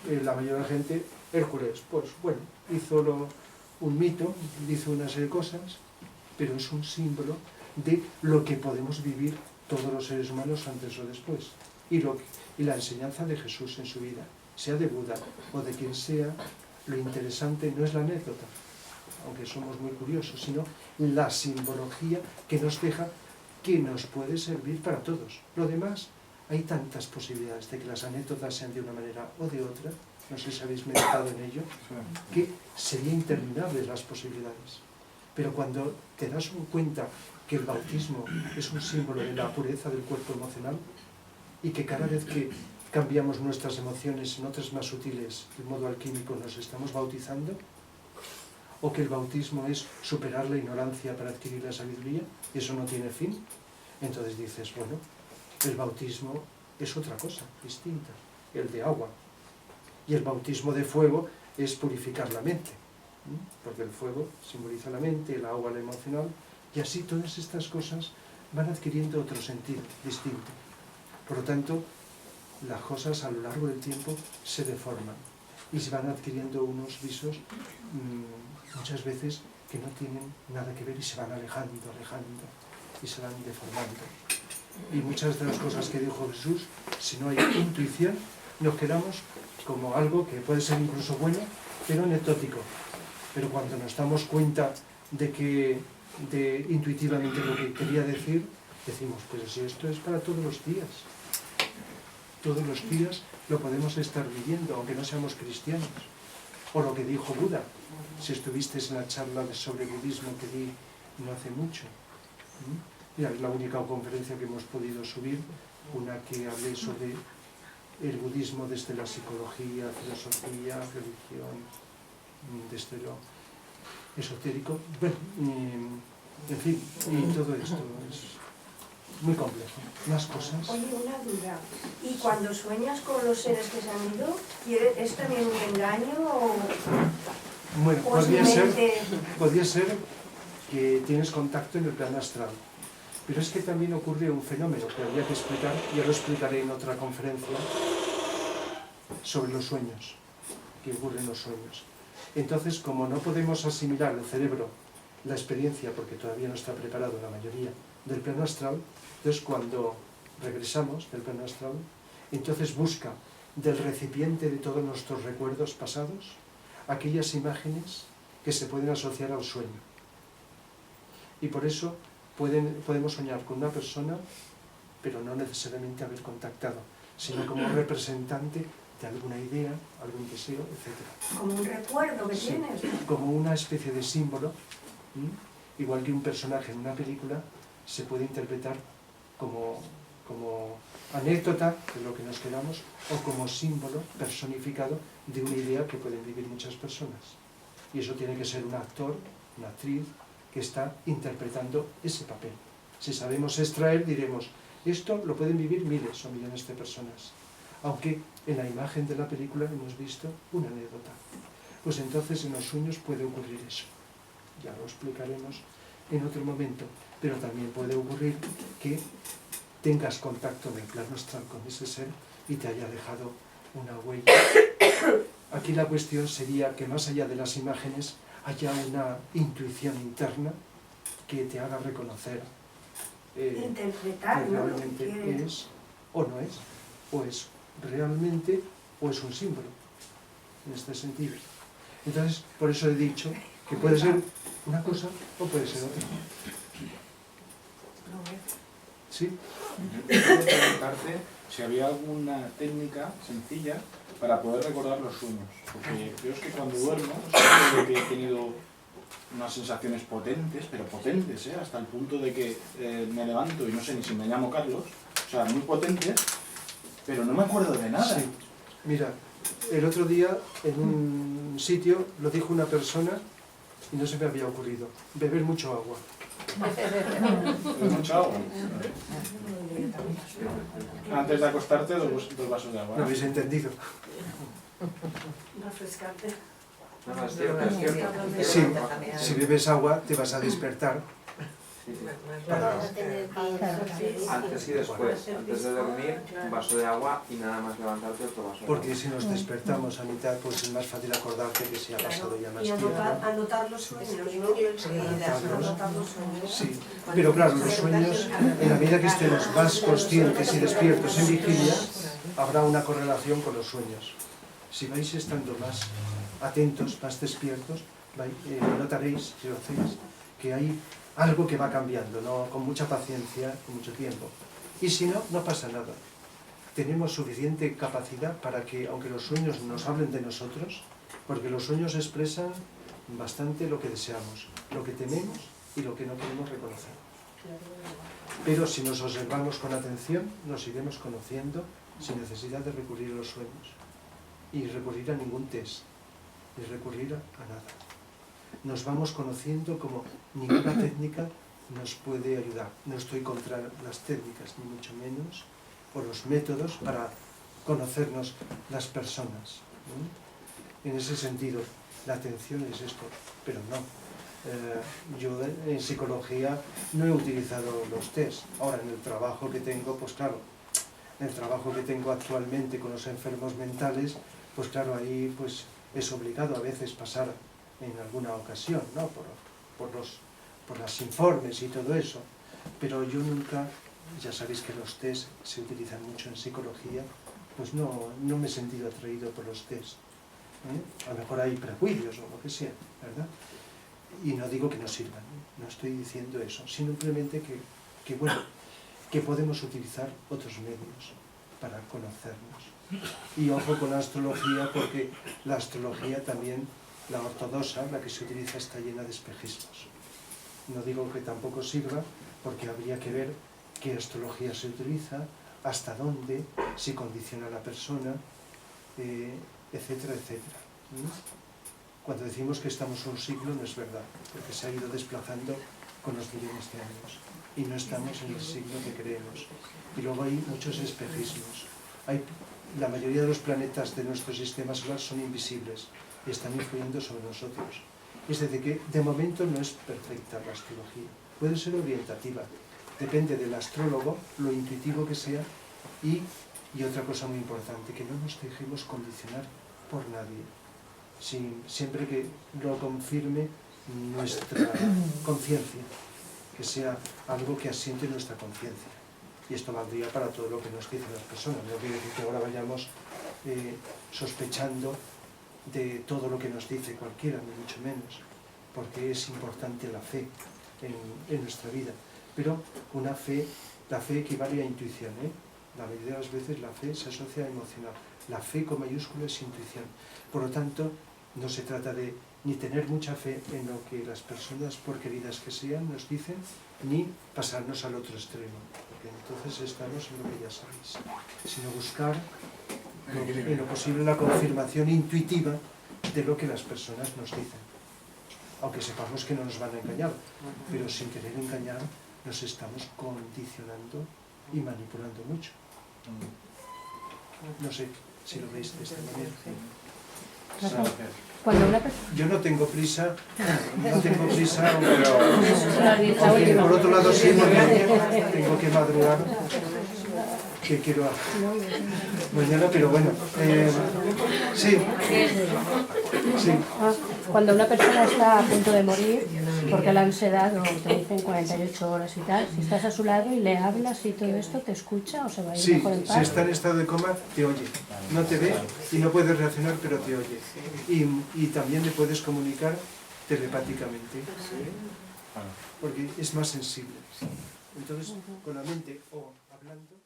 Speaker 1: la mayoría de la gente, Hércules, pues bueno, hizo un mito, hizo una serie de cosas, pero es un símbolo de lo que podemos vivir todos los seres humanos antes o después. Y la enseñanza de Jesús en su vida, sea de Buda o de quien sea, lo interesante no es la anécdota, aunque somos muy curiosos, sino la simbología que nos deja, que nos puede servir para todos. Lo demás, hay tantas posibilidades de que las anécdotas sean de una manera o de otra, no sé si habéis meditado en ello, que sería interminables las posibilidades. Pero cuando te das cuenta que el bautismo es un símbolo de la pureza del cuerpo emocional y que cada vez que cambiamos nuestras emociones en otras más sutiles, de modo alquímico, nos estamos bautizando, o que el bautismo es superar la ignorancia para adquirir la sabiduría, y eso no tiene fin, entonces dices, bueno, el bautismo es otra cosa, distinta, el de agua. Y el bautismo de fuego es purificar la mente, porque el fuego simboliza la mente, el agua la emocional, y así todas estas cosas van adquiriendo otro sentido distinto. Por lo tanto, las cosas a lo largo del tiempo se deforman y se van adquiriendo unos visos muchas veces que no tienen nada que ver y se van alejando y se van deformando. Y muchas de las cosas que dijo Jesús, si no hay intuición, nos quedamos como algo que puede ser incluso bueno, pero anecdótico. Pero cuando nos damos cuenta de intuitivamente lo que quería decir, decimos, pues si esto es para todos los días. Todos los días lo podemos estar viviendo, aunque no seamos cristianos. O lo que dijo Buda, si estuvisteis en la charla sobre budismo que di no hace mucho. Mira, es la única conferencia que hemos podido subir, una que hablé sobre el budismo desde la psicología, filosofía, religión, desde lo esotérico. Bueno, en fin, y todo esto es muy complejo. Más cosas.
Speaker 9: Oye, una duda. ¿Y cuando sueñas con los seres que se han ido, es también un engaño o...?
Speaker 1: Bueno,
Speaker 9: o
Speaker 1: podría ser que tienes contacto en el plano astral. Pero es que también ocurre un fenómeno que habría que explicar, ya lo explicaré en otra conferencia, sobre los sueños, que ocurren los sueños. Entonces, como no podemos asimilar el cerebro, la experiencia, porque todavía no está preparado la mayoría, del plano astral, entonces cuando regresamos del plano astral, entonces busca del recipiente de todos nuestros recuerdos pasados aquellas imágenes que se pueden asociar al sueño. Y por eso podemos soñar con una persona, pero no necesariamente haber contactado, sino como representante de alguna idea, algún deseo, etc.
Speaker 9: Como un recuerdo que tienes.
Speaker 1: Como una especie de símbolo, igual que un personaje en una película se puede interpretar como anécdota de lo que nos queramos o como símbolo personificado de una idea que pueden vivir muchas personas. Y eso tiene que ser un actor, una actriz, que está interpretando ese papel. Si sabemos extraer, diremos, esto lo pueden vivir miles o millones de personas. Aunque en la imagen de la película hemos visto una anécdota. Pues entonces en los sueños puede ocurrir eso. Ya lo explicaremos en otro momento. Pero también puede ocurrir que tengas contacto en el plano astral con ese ser y te haya dejado una huella. Aquí la cuestión sería que más allá de las imágenes haya una intuición interna que te haga reconocer
Speaker 9: interpretar,
Speaker 1: que realmente
Speaker 9: ¿no?
Speaker 1: es o no es, o es realmente o es un símbolo, en este sentido. Entonces, por eso he dicho que puede ser una cosa o puede ser otra. ¿Sí?
Speaker 5: Yo quería preguntarte si había alguna técnica sencilla para poder recordar los sueños. Porque yo es que cuando duermo, siempre que he tenido unas sensaciones potentes, pero potentes, hasta el punto de que me levanto y no sé ni si me llamo Carlos, o sea, muy potentes, pero no me acuerdo de nada.
Speaker 1: Sí. Mira, el otro día en un sitio lo dijo una persona y no se me había ocurrido, beber mucho agua.
Speaker 5: ¿Beber mucha agua? Antes de acostarte, dos vasos de agua.
Speaker 1: ¿No habéis entendido?
Speaker 9: Refrescarte.
Speaker 10: No, es cierto, es cierto.
Speaker 1: Sí, si bebes agua te vas a despertar. Para...
Speaker 10: Antes y después, antes de dormir, un vaso de agua y nada más levantarte otro vaso de agua.
Speaker 1: Porque si nos despertamos a mitad, pues es más fácil acordarte que si ha pasado ya más
Speaker 9: y
Speaker 1: tiempo.
Speaker 9: anotar los sueños, ¿no? Anotar los sueños.
Speaker 1: Sí, pero claro, los sueños, en la medida que estemos más conscientes y despiertos en vigilia, habrá una correlación con los sueños. Si vais estando más atentos, más despiertos, notaréis, si lo hacéis, que hay algo que va cambiando, ¿no? Con mucha paciencia, con mucho tiempo. Y si no, no pasa nada. Tenemos suficiente capacidad para que, aunque los sueños nos hablen de nosotros, porque los sueños expresan bastante lo que deseamos, lo que tememos y lo que no queremos reconocer. Pero si nos observamos con atención, nos iremos conociendo sin necesidad de recurrir a los sueños. Y recurrir a ningún test, ni recurrir a nada. Nos vamos conociendo como ninguna técnica nos puede ayudar. No estoy contra las técnicas, ni mucho menos, o los métodos para conocernos las personas. En ese sentido, la atención es esto, pero no. Yo en psicología no he utilizado los test. Ahora, en el trabajo que tengo, pues claro, en el trabajo que tengo actualmente con los enfermos mentales, pues claro, ahí pues es obligado a veces pasar en alguna ocasión, ¿no? por los informes y todo eso. Pero yo nunca, ya sabéis que los test se utilizan mucho en psicología pues no me he sentido atraído por los test. A lo mejor hay prejuicios o lo que sea, ¿verdad? Y no digo que no sirvan, no estoy diciendo eso, simplemente que podemos utilizar otros medios para conocernos. Y ojo con la astrología, porque la astrología también, la ortodoxa, la que se utiliza, está llena de espejismos. No digo que tampoco sirva, porque habría que ver qué astrología se utiliza, hasta dónde, si condiciona a la persona, etcétera, etcétera. Cuando decimos que estamos en un siglo, no es verdad, porque se ha ido desplazando con los millones de años y no estamos en el siglo que creemos. Y luego hay muchos espejismos. La mayoría de los planetas de nuestro sistema solar son invisibles y están influyendo sobre nosotros. Es decir, que de momento no es perfecta la astrología. Puede ser orientativa, depende del astrólogo, lo intuitivo que sea, y otra cosa muy importante, que no nos dejemos condicionar por nadie, siempre que lo confirme nuestra conciencia, que sea algo que asiente nuestra conciencia. Y esto valdría para todo lo que nos dicen las personas. No quiere decir que ahora vayamos sospechando de todo lo que nos dice cualquiera, ni mucho menos, porque es importante la fe en nuestra vida. Pero la fe equivale a intuición, La mayoría de las veces la fe se asocia a emocional. La fe con mayúscula es intuición. Por lo tanto, no se trata de ni tener mucha fe en lo que las personas, por queridas que sean, nos dicen, ni pasarnos al otro extremo, porque entonces estamos en lo que ya sabéis, sino buscar en lo posible la confirmación intuitiva de lo que las personas nos dicen, aunque sepamos que no nos van a engañar, pero sin querer engañar nos estamos condicionando y manipulando mucho. No sé si lo veis de esta manera. Yo no tengo prisa, aunque por otro lado sí, tengo que madrugar, que quiero mañana, pero bueno, sí.
Speaker 11: Cuando una persona está a punto de morir, porque la ansiedad, o te dicen 48 horas y tal, si estás a su lado y le hablas y todo esto, ¿te escucha o se va a ir mejor en paz?
Speaker 1: Si está en estado de coma, te oye. No te ve y no puedes reaccionar, pero te oye. Y también le puedes comunicar telepáticamente, porque es más sensible. Entonces, con la mente o hablando...